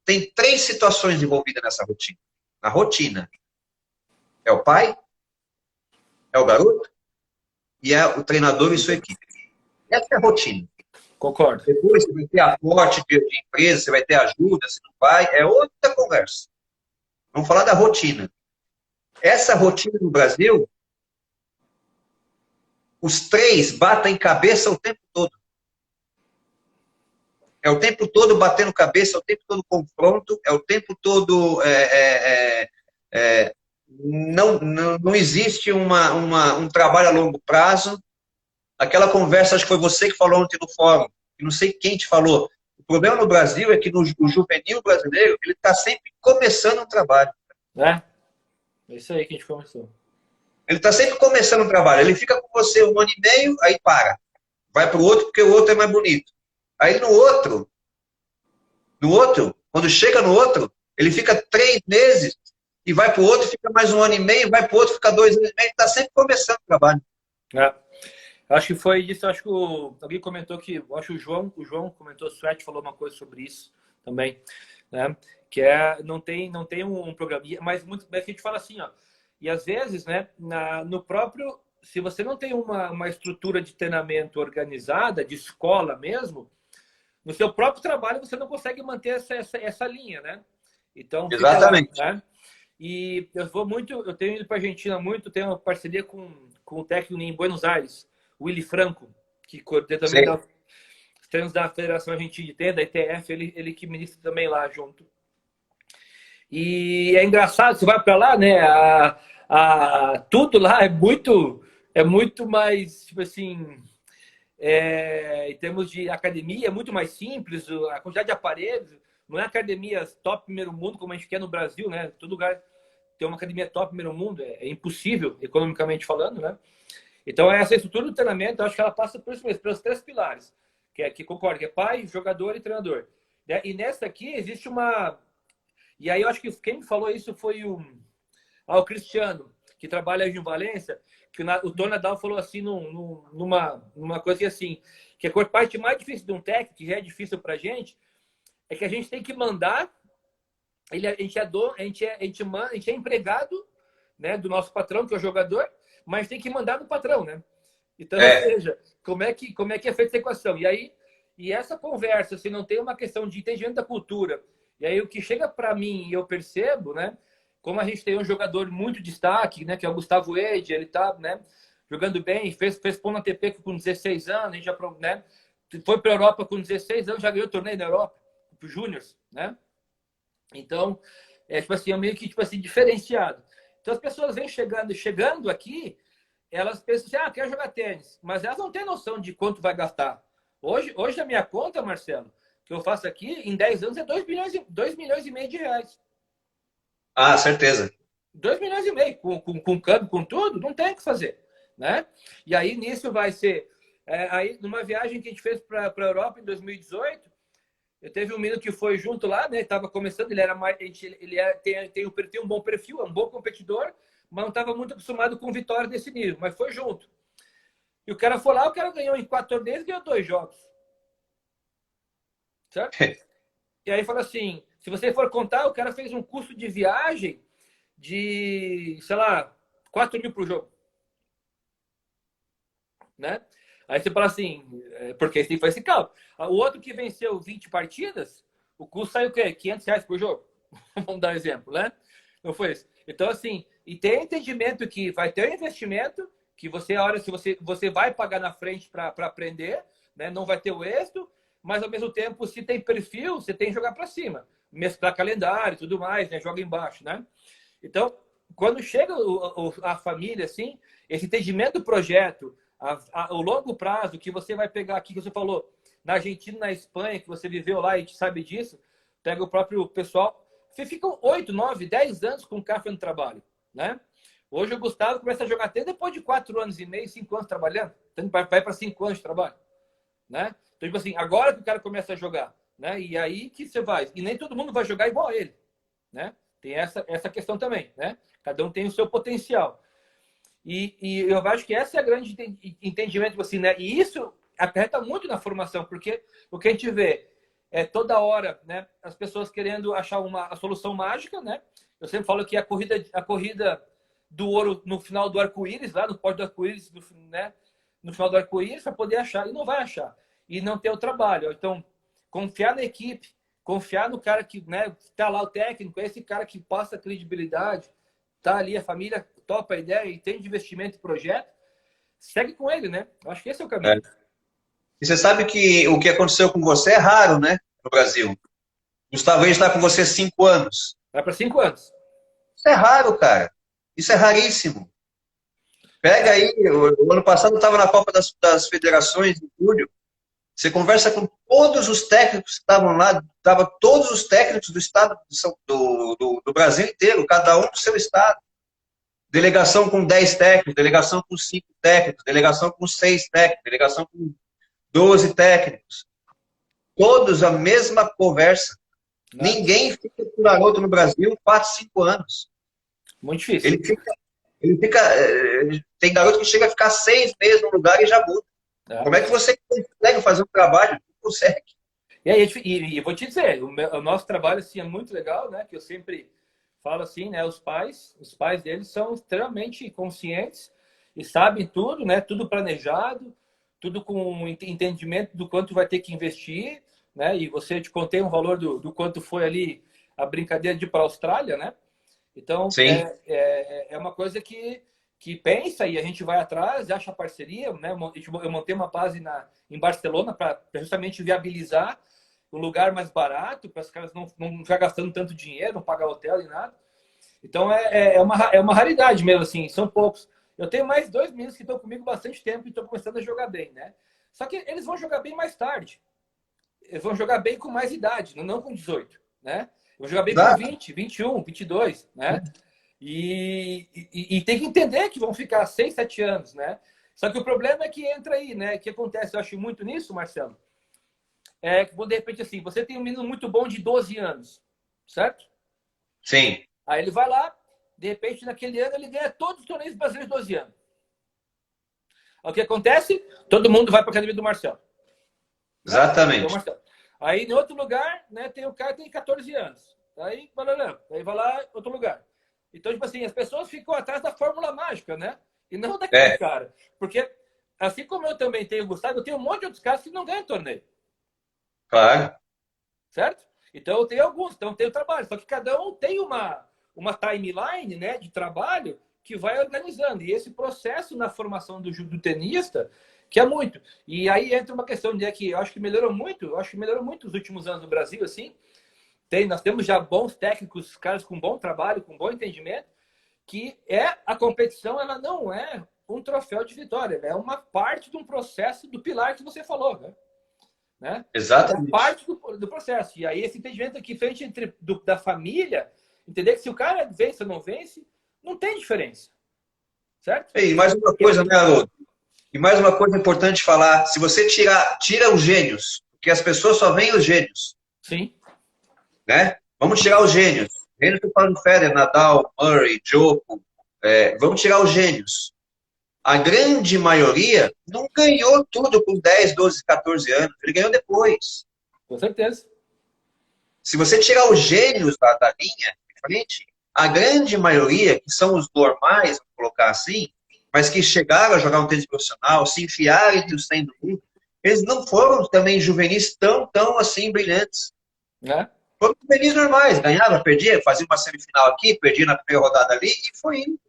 Tem 3 situações envolvidas nessa rotina. Na rotina. É o pai, é o garoto e é o treinador e sua equipe. Essa é a rotina. Concordo. Depois você vai ter aporte de empresa, você vai ter ajuda, se não vai, é outra conversa. Vamos falar da rotina. Essa rotina no Brasil, os 3 batem cabeça o tempo todo. É o tempo todo batendo cabeça, é o tempo todo confronto, é o tempo todo... não existe um trabalho a longo prazo. Aquela conversa, acho que foi você que falou ontem no fórum, e não sei quem te falou. O problema no Brasil é que o juvenil brasileiro, ele está sempre começando um trabalho. É isso aí que a gente começou. Ele está sempre começando um trabalho. Ele fica com você 1 ano e meio, aí para. Vai para o outro porque o outro é mais bonito. Aí no outro, quando chega no outro, ele fica 3 meses e vai para o outro, fica mais 1 ano e meio, vai para o outro, fica 2 anos e meio, está sempre começando o trabalho. É. Acho que foi isso, acho que alguém comentou que, acho que o João comentou, o Sweat falou uma coisa sobre isso também, né? Que não tem um programa, mas muito bem que a gente fala assim, ó, e às vezes, né, no próprio, se você não tem uma estrutura de treinamento organizada, de escola mesmo, no seu próprio trabalho você não consegue manter essa linha, né? Então, Exatamente. Fica lá, né? E eu tenho ido para a Argentina muito, tenho uma parceria com o técnico em Buenos Aires, Willy Franco, que coordena também os treinos da Federação Argentina de Tênis, da ITF, ele que ministra também lá junto. E é engraçado, você vai para lá, né? Tudo lá é muito mais, tipo assim, em termos de academia, é muito mais simples, a quantidade de aparelhos, não é academias top primeiro mundo, como a gente quer no Brasil, né? Todo lugar tem uma academia top primeiro mundo, é impossível, economicamente falando, né? Então, essa estrutura do treinamento, eu acho que ela passa por isso mesmo, pelos 3 pilares, que concordo, que é pai, jogador e treinador. E nessa aqui existe uma... E aí eu acho que quem falou isso foi o Cristiano, que trabalha em Valência, que o Tony Nadal falou assim numa coisa assim, que a parte mais difícil de um técnico, que já é difícil pra gente, é que a gente tem que mandar, a gente é empregado, né, do nosso patrão, que é o jogador, mas tem que mandar no patrão, né? Então, ou seja, como é que é feita essa equação? E essa conversa, se não tem uma questão de entendimento da cultura, e aí o que chega para mim e eu percebo, né? Como a gente tem um jogador muito destaque, né? Que é o Gustavo Eide, ele tá, né? Jogando bem, fez ponto na ATP com 16 anos, a gente já, né? Foi para a Europa com 16 anos, já ganhou torneio na Europa, para os Júniors, né? Então, tipo assim, é meio que tipo assim, diferenciado. Então as pessoas vêm chegando aqui, elas pensam assim, quero jogar tênis, mas elas não têm noção de quanto vai gastar. Hoje a minha conta, Marcelo, que eu faço aqui, em 10 anos é 2 milhões e meio de reais. Certeza. 2 milhões e meio, com câmbio, com tudo, não tem o que fazer, né? E aí nisso vai ser... aí numa viagem que a gente fez para a Europa em 2018, eu teve um menino que foi junto lá, né? Estava começando, ele era mais, tem um bom perfil, é um bom competidor, mas não estava muito acostumado com vitórias desse nível, mas foi junto. E o cara foi lá, o cara ganhou em 4 torneios, ganhou 2 jogos. Certo? E aí fala assim, se você for contar, o cara fez um custo de viagem de, sei lá, 4 mil pro jogo. Né? Aí você fala assim, porque você faz esse cálculo. O outro que venceu 20 partidas, o custo saiu o quê? R$ 500 por jogo. Vamos dar um exemplo, né? Não foi isso. Então, assim, e tem entendimento que vai ter um investimento, que você, a hora se você vai pagar na frente para aprender, né? Não vai ter o êxito, mas ao mesmo tempo, se tem perfil, você tem que jogar para cima. Mesclar calendário e tudo mais, né? Joga embaixo, né? Então, quando chega a família, assim, esse entendimento do projeto, o longo prazo que você vai pegar aqui, que você falou, na Argentina, na Espanha, que você viveu lá e sabe disso, pega o próprio pessoal, você fica 8, 9, 10 anos com o cara fazendo trabalho, né? Hoje o Gustavo começa a jogar até depois de 4 anos e meio, 5 anos trabalhando, então vai para 5 anos de trabalho, né? Então, tipo assim, agora que o cara começa a jogar, né? E aí que você vai, e nem todo mundo vai jogar igual a ele, né? Tem essa questão também, né? Cada um tem o seu potencial. E eu acho que esse é o grande entendimento, assim, né? E isso acarreta muito na formação, porque o que a gente vê é toda hora, né? As pessoas querendo achar a solução mágica, né? Eu sempre falo que a corrida do ouro no final do arco-íris, lá no pódio do arco-íris, né? No final do arco-íris, para poder achar, e não vai achar. E não ter o trabalho. Então, confiar na equipe, confiar no cara que, né, tá lá o técnico, é esse cara que passa credibilidade, tá ali a família, topa a ideia e tem de investimento e projeto, segue com ele, né? Eu acho que esse é o caminho. E você sabe que o que aconteceu com você é raro, né? No Brasil. Gustavo está com você 5 anos. Vai para 5 anos. Isso é raro, cara. Isso é raríssimo. Pega aí, o ano passado eu estava na Copa das Federações, em julho. Você conversa com todos os técnicos que estavam lá, todos os técnicos do estado do Brasil inteiro, cada um do seu estado. Delegação com 10 técnicos, delegação com 5 técnicos, delegação com 6 técnicos, delegação com 12 técnicos. Todos a mesma conversa. Né? Ninguém fica com garoto no Brasil 4, 5 anos. Muito difícil. Tem garoto que chega a ficar 6 meses no lugar e já muda. Como é que você consegue fazer um trabalho? Não consegue. E aí, eu vou te dizer, o nosso trabalho assim, é muito legal, né? Que eu sempre falo assim, né? Os pais deles são extremamente conscientes e sabem tudo, né? Tudo planejado, tudo com entendimento do quanto vai ter que investir, né? E você te contei um valor do quanto foi ali a brincadeira de ir para a Austrália, né? Então, é uma coisa que pensa e a gente vai atrás, acha parceria, né? Eu montei uma base em Barcelona para justamente viabilizar um lugar mais barato, para os caras não ficar gastando tanto dinheiro, não pagar hotel e nada. Então, é uma raridade mesmo, assim, são poucos. Eu tenho mais 2 meninos que estão comigo bastante tempo e estão começando a jogar bem, né? Só que eles vão jogar bem mais tarde. Eles vão jogar bem com mais idade, não com 18, né? Vão jogar bem com 20, 21, 22, né? E tem que entender que vão ficar 6, 7 anos, né? Só que o problema é que entra aí, né? O que acontece, eu acho muito nisso, Marcelo, é que, de repente, assim, você tem um menino muito bom de 12 anos, certo? Sim. Aí ele vai lá, de repente, naquele ano, ele ganha todos os torneios brasileiros de 12 anos. Aí, o que acontece? Todo mundo vai para a academia do Marcelo. Exatamente. Né? Marcelo. Aí, em outro lugar, né, tem o cara que tem 14 anos. Aí vai lá em outro lugar. Então, tipo assim, as pessoas ficam atrás da fórmula mágica, né? E não daquele cara. Porque, assim como eu também tenho gostado, eu tenho um monte de outros caras que não ganham torneio. Claro. Certo? Então, eu tenho alguns, então eu tenho trabalho. Só que cada um tem uma timeline, né, de trabalho que vai organizando. E esse processo na formação do tenista, que é muito. E aí entra uma questão de que eu acho que melhorou muito, nos últimos anos no Brasil, assim. Nós temos já bons técnicos, caras com bom trabalho, com bom entendimento, que a competição, ela não é um troféu de vitória, é uma parte de um processo do pilar que você falou, né? Exatamente. É parte do processo. E aí esse entendimento aqui, frente da família, entender que se o cara vence ou não vence, não tem diferença, certo? E mais uma coisa, né, Haroldo? E mais uma coisa importante falar, se você tira os gênios, porque as pessoas só veem os gênios. Sim. Né? Vamos tirar os gênios. Gênios que eu falo Federer, Nadal, Murray, Djokovic. Vamos tirar os gênios. A grande maioria não ganhou tudo com 10, 12, 14 anos. Ele ganhou depois. Com certeza. Se você tirar os gênios da linha de frente, a grande maioria, que são os normais, vou colocar assim, mas que chegaram a jogar um tênis profissional, se enfiaram entre os 100 do mundo, eles não foram também juvenis tão assim brilhantes. Né? Foram juvenis normais, ganhava, perdia, fazia uma semifinal aqui, perdia na primeira rodada ali e foi indo.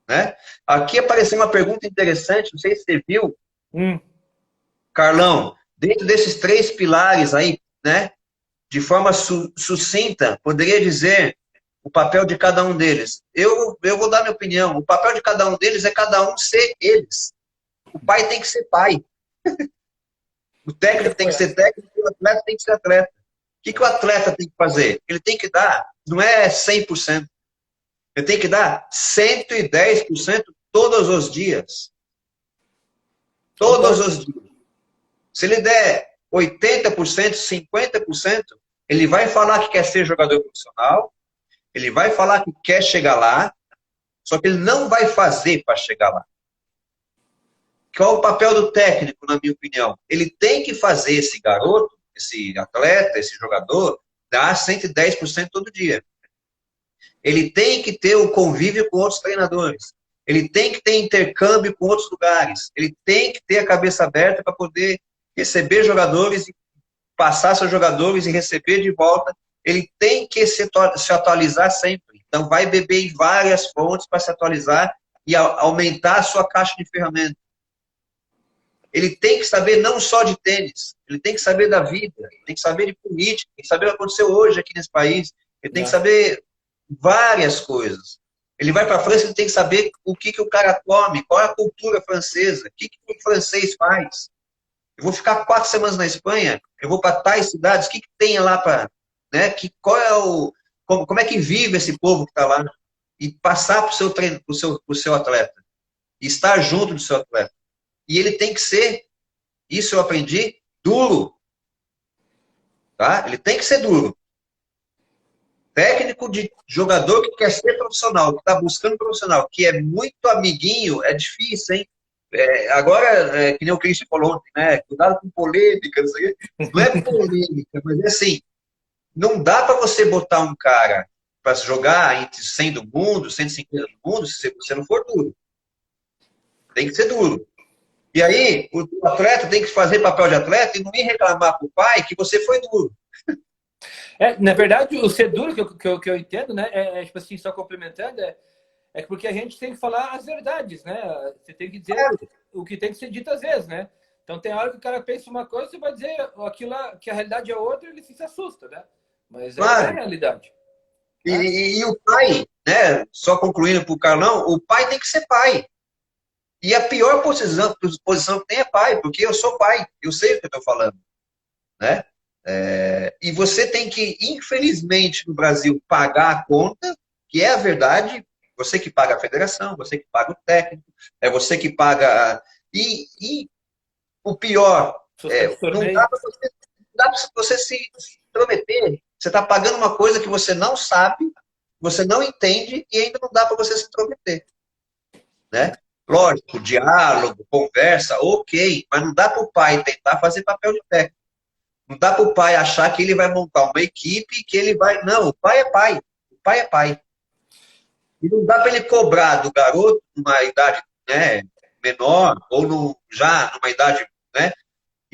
Né? Aqui apareceu uma pergunta interessante, não sei se você viu, Carlão, dentro desses 3 pilares aí, né, de forma sucinta, poderia dizer o papel de cada um deles. Eu vou dar minha opinião. O papel de cada um deles é cada um ser eles. O pai tem que ser pai. O técnico tem que ser técnico e o atleta tem que ser atleta. O que o atleta tem que fazer? Ele tem que dar, não é 100%. Ele tem que dar 110% todos os dias. Todos os dias. Se ele der 80%, 50%, ele vai falar que quer ser jogador profissional, ele vai falar que quer chegar lá, só que ele não vai fazer para chegar lá. Qual o papel do técnico, na minha opinião? Ele tem que fazer esse garoto, esse atleta, esse jogador, dar 110% todo dia. Ele tem que ter o convívio com outros treinadores. Ele tem que ter intercâmbio com outros lugares. Ele tem que ter a cabeça aberta para poder receber jogadores, e passar seus jogadores e receber de volta. Ele tem que se atualizar sempre. Então, vai beber em várias fontes para se atualizar e aumentar a sua caixa de ferramentas. Ele tem que saber não só de tênis, ele tem que saber da vida, tem que saber de política, tem que saber o que aconteceu hoje aqui nesse país, ele tem que saber várias coisas. Ele vai para a França, ele tem que saber o que o cara come, qual é a cultura francesa, o que o francês faz. Eu vou ficar 4 semanas na Espanha, eu vou para tais cidades, o que tem lá para... Né, qual é como é que vive esse povo que está lá? E passar para o seu treino, pro seu atleta. E estar junto do seu atleta. E ele tem que ser, isso eu aprendi, duro. Tá? Ele tem que ser duro. Técnico de jogador que quer ser profissional, que está buscando profissional, que é muito amiguinho, é difícil, hein? Agora, que nem o Cristian falou ontem, né? Cuidado com polêmica, não é polêmica, mas é assim, não dá para você botar um cara para jogar entre 100 do mundo, 150 do mundo, se você não for duro. Tem que ser duro. E aí, o atleta tem que fazer papel de atleta e não ir reclamar para o pai que você foi duro. Na verdade, o ser duro que eu entendo, né? Tipo assim, só complementando, é porque a gente tem que falar as verdades, né? Você tem que dizer o que tem que ser dito às vezes, né? Então tem hora que o cara pensa uma coisa, você vai dizer aquilo lá, que a realidade é outra, ele se assusta, né? Mas é a realidade. E o pai, né? Só concluindo para o Carlão, o pai tem que ser pai. E a pior posição que tem é pai, porque eu sou pai, eu sei o que eu estou falando. Né? E você tem que, infelizmente, no Brasil, pagar a conta, que é a verdade, você que paga a federação, você que paga o técnico, é você que paga... E o pior, não dá para você se intrometer. Você está pagando uma coisa que você não sabe, você não entende, e ainda não dá para você se intrometer. Né? Lógico, diálogo, conversa, ok, mas não dá para o pai tentar fazer papel de técnico. Não dá para o pai achar que ele vai montar uma equipe, que ele vai... Não, o pai é pai. O pai é pai. E não dá para ele cobrar do garoto numa idade, né, menor, ou já numa idade, né,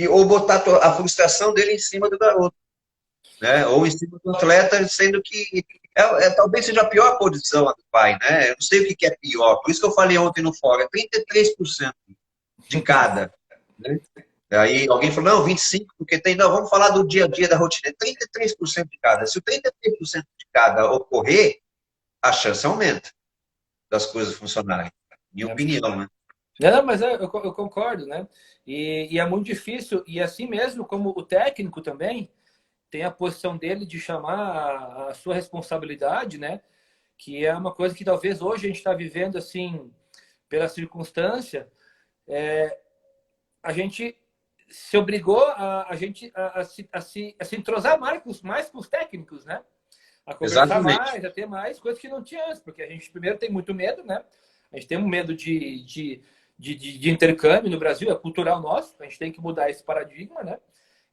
ou botar a frustração dele em cima do garoto. Né, ou em cima do atleta, sendo que talvez seja a pior posição do pai, né? Eu não sei o que é pior. Por isso que eu falei ontem no fórum, é 33% de cada. Né? Aí alguém falou, não, 25%, porque tem... Não, vamos falar do dia a dia da rotina. É 33% de cada. Se o 33% de cada ocorrer, a chance aumenta das coisas funcionarem. Minha opinião, né? Não, mas eu concordo, né? E é muito difícil. E assim mesmo, como o técnico também tem a posição dele de chamar a sua responsabilidade, né? Que é uma coisa que talvez hoje a gente está vivendo assim, pela circunstância, a gente se obrigou a se entrosar mais com os técnicos, né? A conversar mais, a ter mais coisas que não tinha antes, porque a gente primeiro tem muito medo, né? A gente tem um medo de intercâmbio no Brasil, é cultural nosso, a gente tem que mudar esse paradigma, né?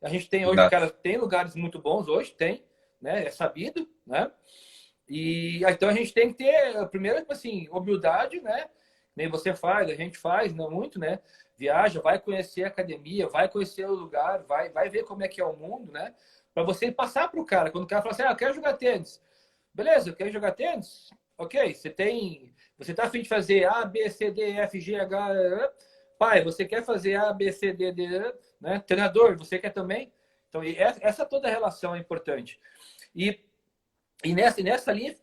A gente tem hoje, cara, tem lugares muito bons hoje, tem, né? É sabido, né? E então a gente tem que ter, primeiro, assim, humildade, né? Nem você faz, a gente faz, não muito, né? Viaja, vai conhecer a academia, vai conhecer o lugar, vai ver como é que é o mundo, né? Para você passar para o cara. Quando o cara fala assim, eu quero jogar tênis. Beleza, eu quero jogar tênis? Ok, você tá a fim de fazer A, B, C, D, F, G, H... Pai, você quer fazer A, B, C, D, né? Treinador, você quer também? Então, essa toda a relação é importante. E nessa linha,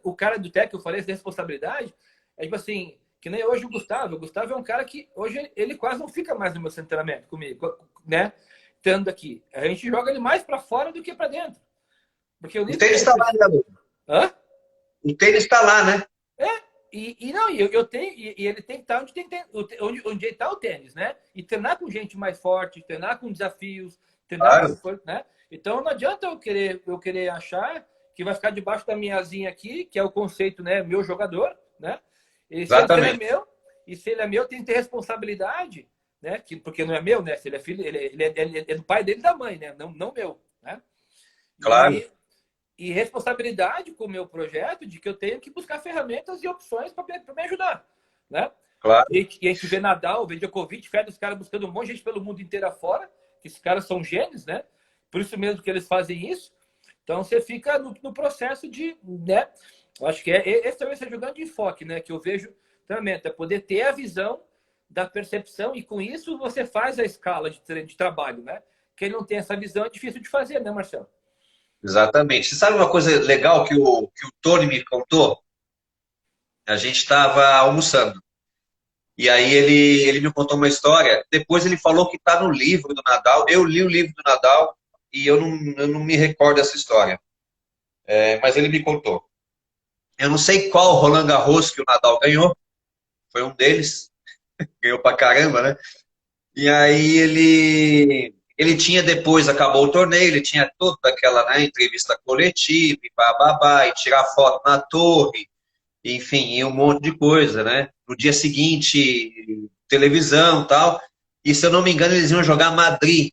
o cara do técnico, eu falei, essa responsabilidade, é tipo assim, que nem hoje o Gustavo. O Gustavo é um cara que hoje ele quase não fica mais no meu treinamento comigo, né? Estando aqui. A gente joga ele mais para fora do que para dentro. Porque o tênis está lá, né? Hã? O tênis está lá, né? Eu tenho, e ele tem que estar onde está o tênis, né? E treinar com gente mais forte, treinar com desafios, treinar com, né? Então não adianta eu querer achar que vai ficar debaixo da minha asinha aqui, que é o conceito, né? Meu jogador, né? E se ele é meu, tem que ter responsabilidade, né? Porque não é meu, né? Se ele é filho, ele é do pai dele e da mãe, né? Não meu, né? Claro. E responsabilidade com o meu projeto de que eu tenho que buscar ferramentas e opções para me ajudar, né? Claro. E a gente vê Nadal, vê Djokovic, os caras buscando um monte de gente pelo mundo inteiro afora, que esses caras são gênios, né? Por isso mesmo que eles fazem isso. Então você fica no processo de, né? Eu acho que esse também é o grande enfoque, né? Que eu vejo treinamento, é poder ter a visão da percepção e com isso você faz a escala de trabalho, né? Quem não tem essa visão é difícil de fazer, né, Marcelo? Exatamente. Você sabe uma coisa legal que o Tony me contou? A gente estava almoçando. E aí ele me contou uma história. Depois ele falou que está no livro do Nadal. Eu li o livro do Nadal e eu não me recordo dessa história. Mas ele me contou. Eu não sei qual Roland Garros que o Nadal ganhou. Foi um deles. Ganhou pra caramba, né? E aí ele tinha depois, acabou o torneio, ele tinha toda aquela, né, entrevista coletiva, e bababá, e tirar foto na torre, enfim, e um monte de coisa, né? No dia seguinte, televisão e tal. E se eu não me engano, eles iam jogar Madrid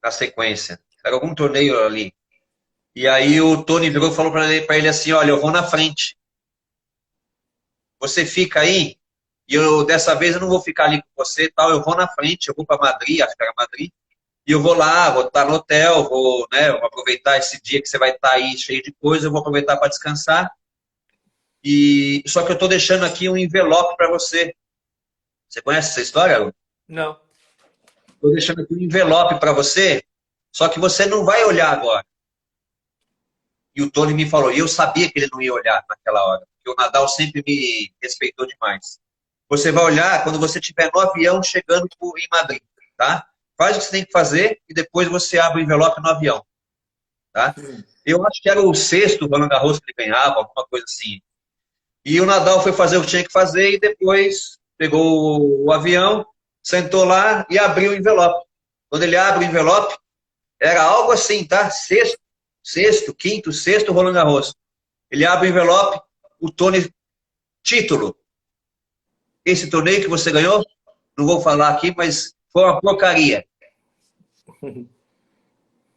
na sequência. Era algum torneio ali. E aí o Tony virou e falou para ele assim, olha, eu vou na frente. Você fica aí, e dessa vez eu não vou ficar ali com você e tal, eu vou na frente, eu vou para Madrid, acho que era Madrid, e eu vou lá, vou estar no hotel, vou aproveitar esse dia que você vai estar aí cheio de coisa, eu vou aproveitar para descansar. Só que eu estou deixando aqui um envelope para você. Você conhece essa história, Lu? Não. Estou deixando aqui um envelope para você, só que você não vai olhar agora. E o Tony me falou, e eu sabia que ele não ia olhar naquela hora, porque o Nadal sempre me respeitou demais. Você vai olhar quando você estiver no avião chegando em Madrid, tá? Faz o que você tem que fazer e depois você abre o envelope no avião, tá? Eu acho que era o sexto Roland Garros que ele ganhava, alguma coisa assim. E o Nadal foi fazer o que tinha que fazer e depois pegou o avião, sentou lá e abriu o envelope. Quando ele abre o envelope, era algo assim, tá? Quinto, sexto Roland Garros. Ele abre o envelope, o Tony, título. Esse torneio que você ganhou, não vou falar aqui, mas foi uma porcaria.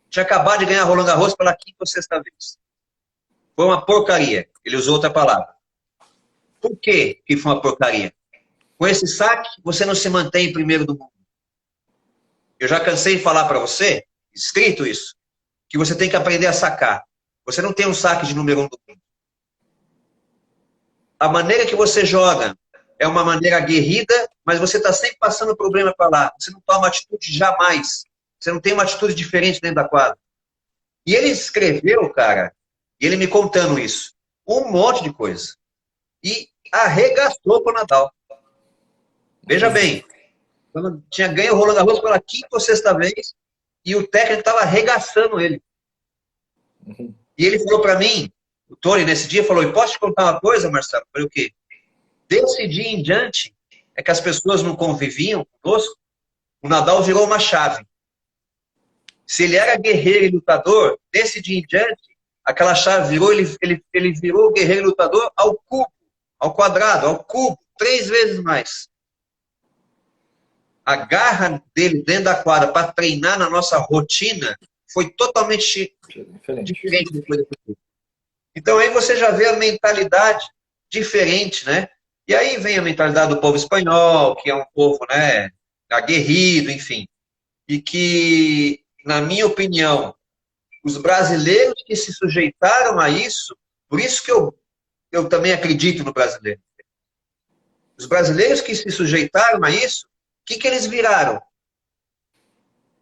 Tinha acabado de ganhar Roland Garros pela quinta ou sexta vez. Foi uma porcaria. Ele usou outra palavra. Por que foi uma porcaria? Com esse saque, você não se mantém em primeiro do mundo. Eu já cansei de falar para você, escrito isso, que você tem que aprender a sacar. Você não tem um saque de número 1 do mundo. A maneira que você joga é uma maneira aguerrida, mas você está sempre passando problema para lá. Você não toma atitude jamais. Você não tem uma atitude diferente dentro da quadra. E ele escreveu, cara, e ele me contando isso, um monte de coisa. E arregaçou com o Nadal. Veja bem, quando tinha ganho o Roland Garros pela quinta ou sexta vez, e o técnico estava arregaçando ele. E ele falou para mim, o Tony nesse dia falou, e posso te contar uma coisa, Marcelo? Eu falei, o quê? Desse dia em diante, é que as pessoas não conviviam conosco, o Nadal virou uma chave. Se ele era guerreiro e lutador, desse dia em diante, aquela chave virou, ele virou guerreiro e lutador ao cubo, ao quadrado, ao cubo, 3 vezes mais. A garra dele dentro da quadra para treinar na nossa rotina foi totalmente diferente depois do futuro. Então aí você já vê a mentalidade diferente, né? E aí vem a mentalidade do povo espanhol, que é um povo, né, aguerrido, enfim. E que, na minha opinião, os brasileiros que se sujeitaram a isso, por isso que eu também acredito no brasileiro. Os brasileiros que se sujeitaram a isso, o que eles viraram?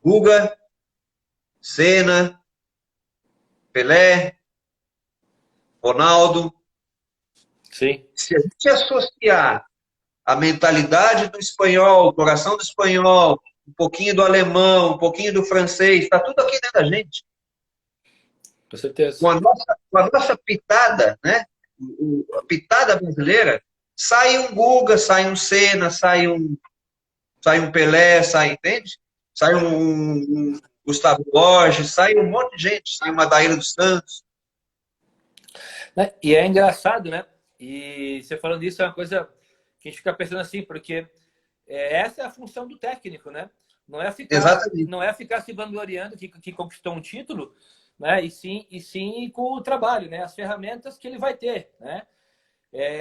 Guga, Senna, Pelé, Ronaldo. Sim. Se a gente associar a mentalidade do espanhol, o coração do espanhol, um pouquinho do alemão, um pouquinho do francês, está tudo aqui dentro da gente. Com certeza. Com a nossa pitada, né? A pitada brasileira, sai um Guga, sai um Senna, sai um Pelé, sai, entende? Sai um Gustavo Borges, sai um monte de gente, sai uma Daíra dos Santos. E é engraçado, né? E você falando isso é uma coisa que a gente fica pensando assim, porque essa é a função do técnico, né? Não é ficar se vangloriando que conquistou um título, né? E sim com o trabalho, né? As ferramentas que ele vai ter, né?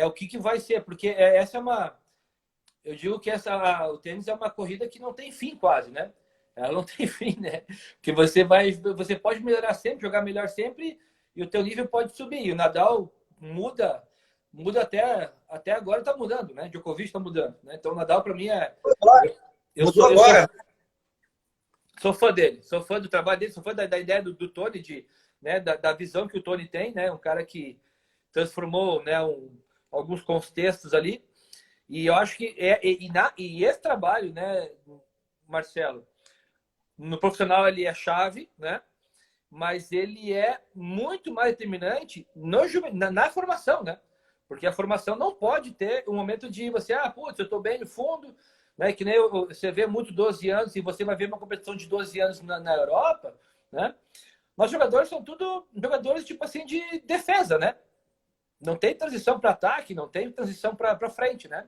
O que vai ser, porque essa é uma... Eu digo que o tênis é uma corrida que não tem fim quase, né? Ela não tem fim, né? Porque você pode melhorar sempre, jogar melhor sempre, e o teu nível pode subir. E o Nadal muda até agora está mudando, né? Djokovic está mudando, né? Então o Nadal para mim eu sou fã dele, sou fã do trabalho dele, sou fã da ideia do Tony, né? Da visão que o Tony tem, né? Um cara que transformou, né? Alguns contextos ali. E eu acho que esse trabalho, né, Marcelo, no profissional ele é chave, né? Mas ele é muito mais determinante na formação, né? Porque a formação não pode ter um momento de você, putz, eu estou bem no fundo, né? Que nem você vê muito 12 anos e você vai ver uma competição de 12 anos na Europa, né? Mas jogadores são tudo jogadores tipo assim de defesa, né? Não tem transição para ataque, não tem transição para frente, né?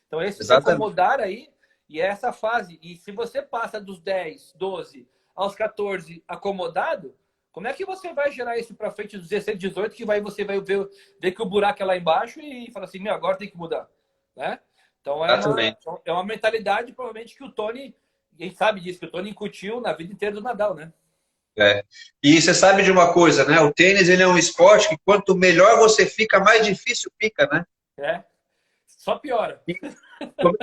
Então, esse se acomodar aí, e é essa fase. E se você passa dos 10, 12 aos 14 acomodado, como é que você vai gerar isso para frente dos 16, 18, que você vai ver que o buraco é lá embaixo e fala assim, agora tem que mudar, né? Então, é uma mentalidade, provavelmente, que o Tony, a gente sabe disso, que o Tony incutiu na vida inteira do Nadal, né? E você sabe de uma coisa, né? O tênis, ele é um esporte que quanto melhor você fica, mais difícil fica, né? Só piora.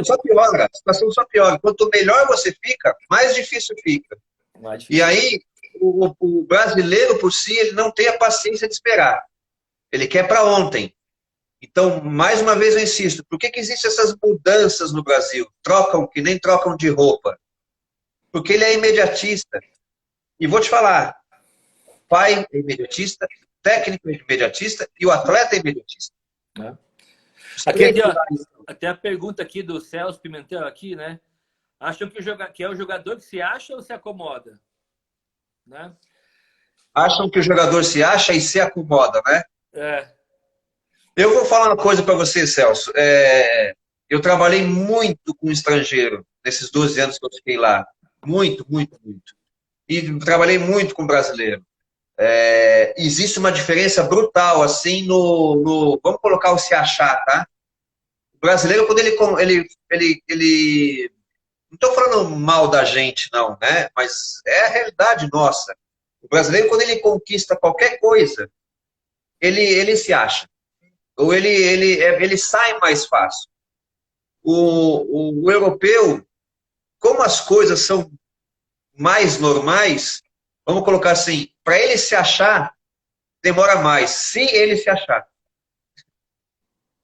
Só piora, a situação só piora. Quanto melhor você fica, mais difícil fica. E aí, o brasileiro, por si, ele não tem a paciência de esperar. Ele quer para ontem. Então, mais uma vez eu insisto, por que existem essas mudanças no Brasil? Trocam, que nem trocam de roupa. Porque ele é imediatista. E vou te falar, o pai é imediatista, o técnico é imediatista e o atleta é imediatista. Até a pergunta aqui do Celso Pimentel aqui, né? Acham que é o jogador que se acha ou se acomoda? Né? Acham que o jogador se acha e se acomoda, né? Eu vou falar uma coisa para você, Celso. Eu trabalhei muito com estrangeiro nesses 12 anos que eu fiquei lá. Muito, muito, muito. E trabalhei muito com brasileiro. Existe uma diferença brutal, assim, vamos colocar o se achar, tá? O brasileiro, quando ele não estou falando mal da gente, não, né? Mas é a realidade nossa. O brasileiro, quando ele conquista qualquer coisa, ele se acha. Ou ele sai mais fácil. O europeu, como as coisas são mais normais, vamos colocar assim, para ele se achar, demora mais, se ele se achar.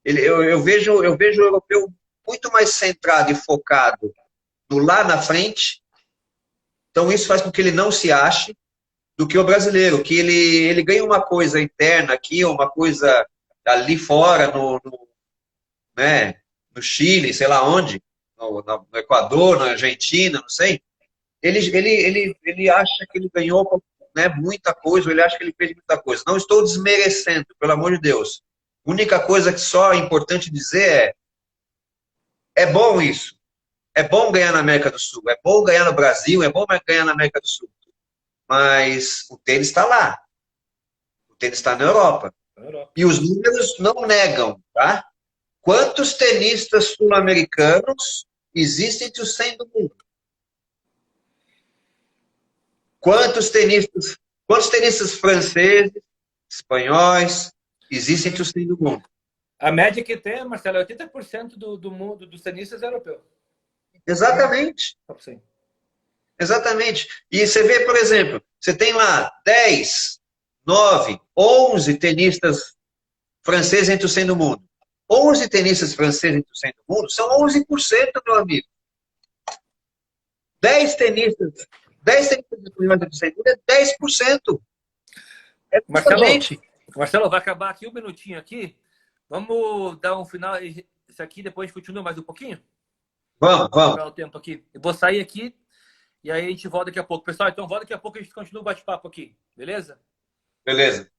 Eu vejo o europeu muito mais centrado e focado no lá na frente, então isso faz com que ele não se ache, do que o brasileiro, que ele ganha uma coisa interna aqui, uma coisa ali fora, né, no Chile, sei lá onde, no Equador, na Argentina, não sei, ele acha que ele ganhou, né, muita coisa, ou ele acha que ele fez muita coisa. Não estou desmerecendo, pelo amor de Deus. Única coisa que só é importante dizer é bom isso. É bom ganhar na América do Sul, é bom ganhar no Brasil, é bom ganhar na América do Sul. Mas o tênis está lá. O tênis está na Europa. E os números não negam, tá? Quantos tenistas sul-americanos existem entre os 100 do mundo? Quantos tenistas franceses, espanhóis existem entre os 100 do mundo? A média que tem, Marcelo, é 80% do mundo dos tenistas é europeu. Exatamente. Exatamente. E você vê, por exemplo, você tem lá 10, 9, 11 tenistas franceses entre os 100 do mundo. 11 tenistas franceses entre os 100 do mundo são 11%, meu amigo. 10 tenistas espanhóis entre os 100 do mundo é 10%. É Marcelo, vai acabar aqui um minutinho aqui. Vamos dar um final. Isso aqui depois a gente continua mais um pouquinho? Vamos. O tempo aqui. Eu vou sair aqui e aí a gente volta daqui a pouco. Pessoal, então volta daqui a pouco e a gente continua o bate-papo aqui. Beleza? Beleza.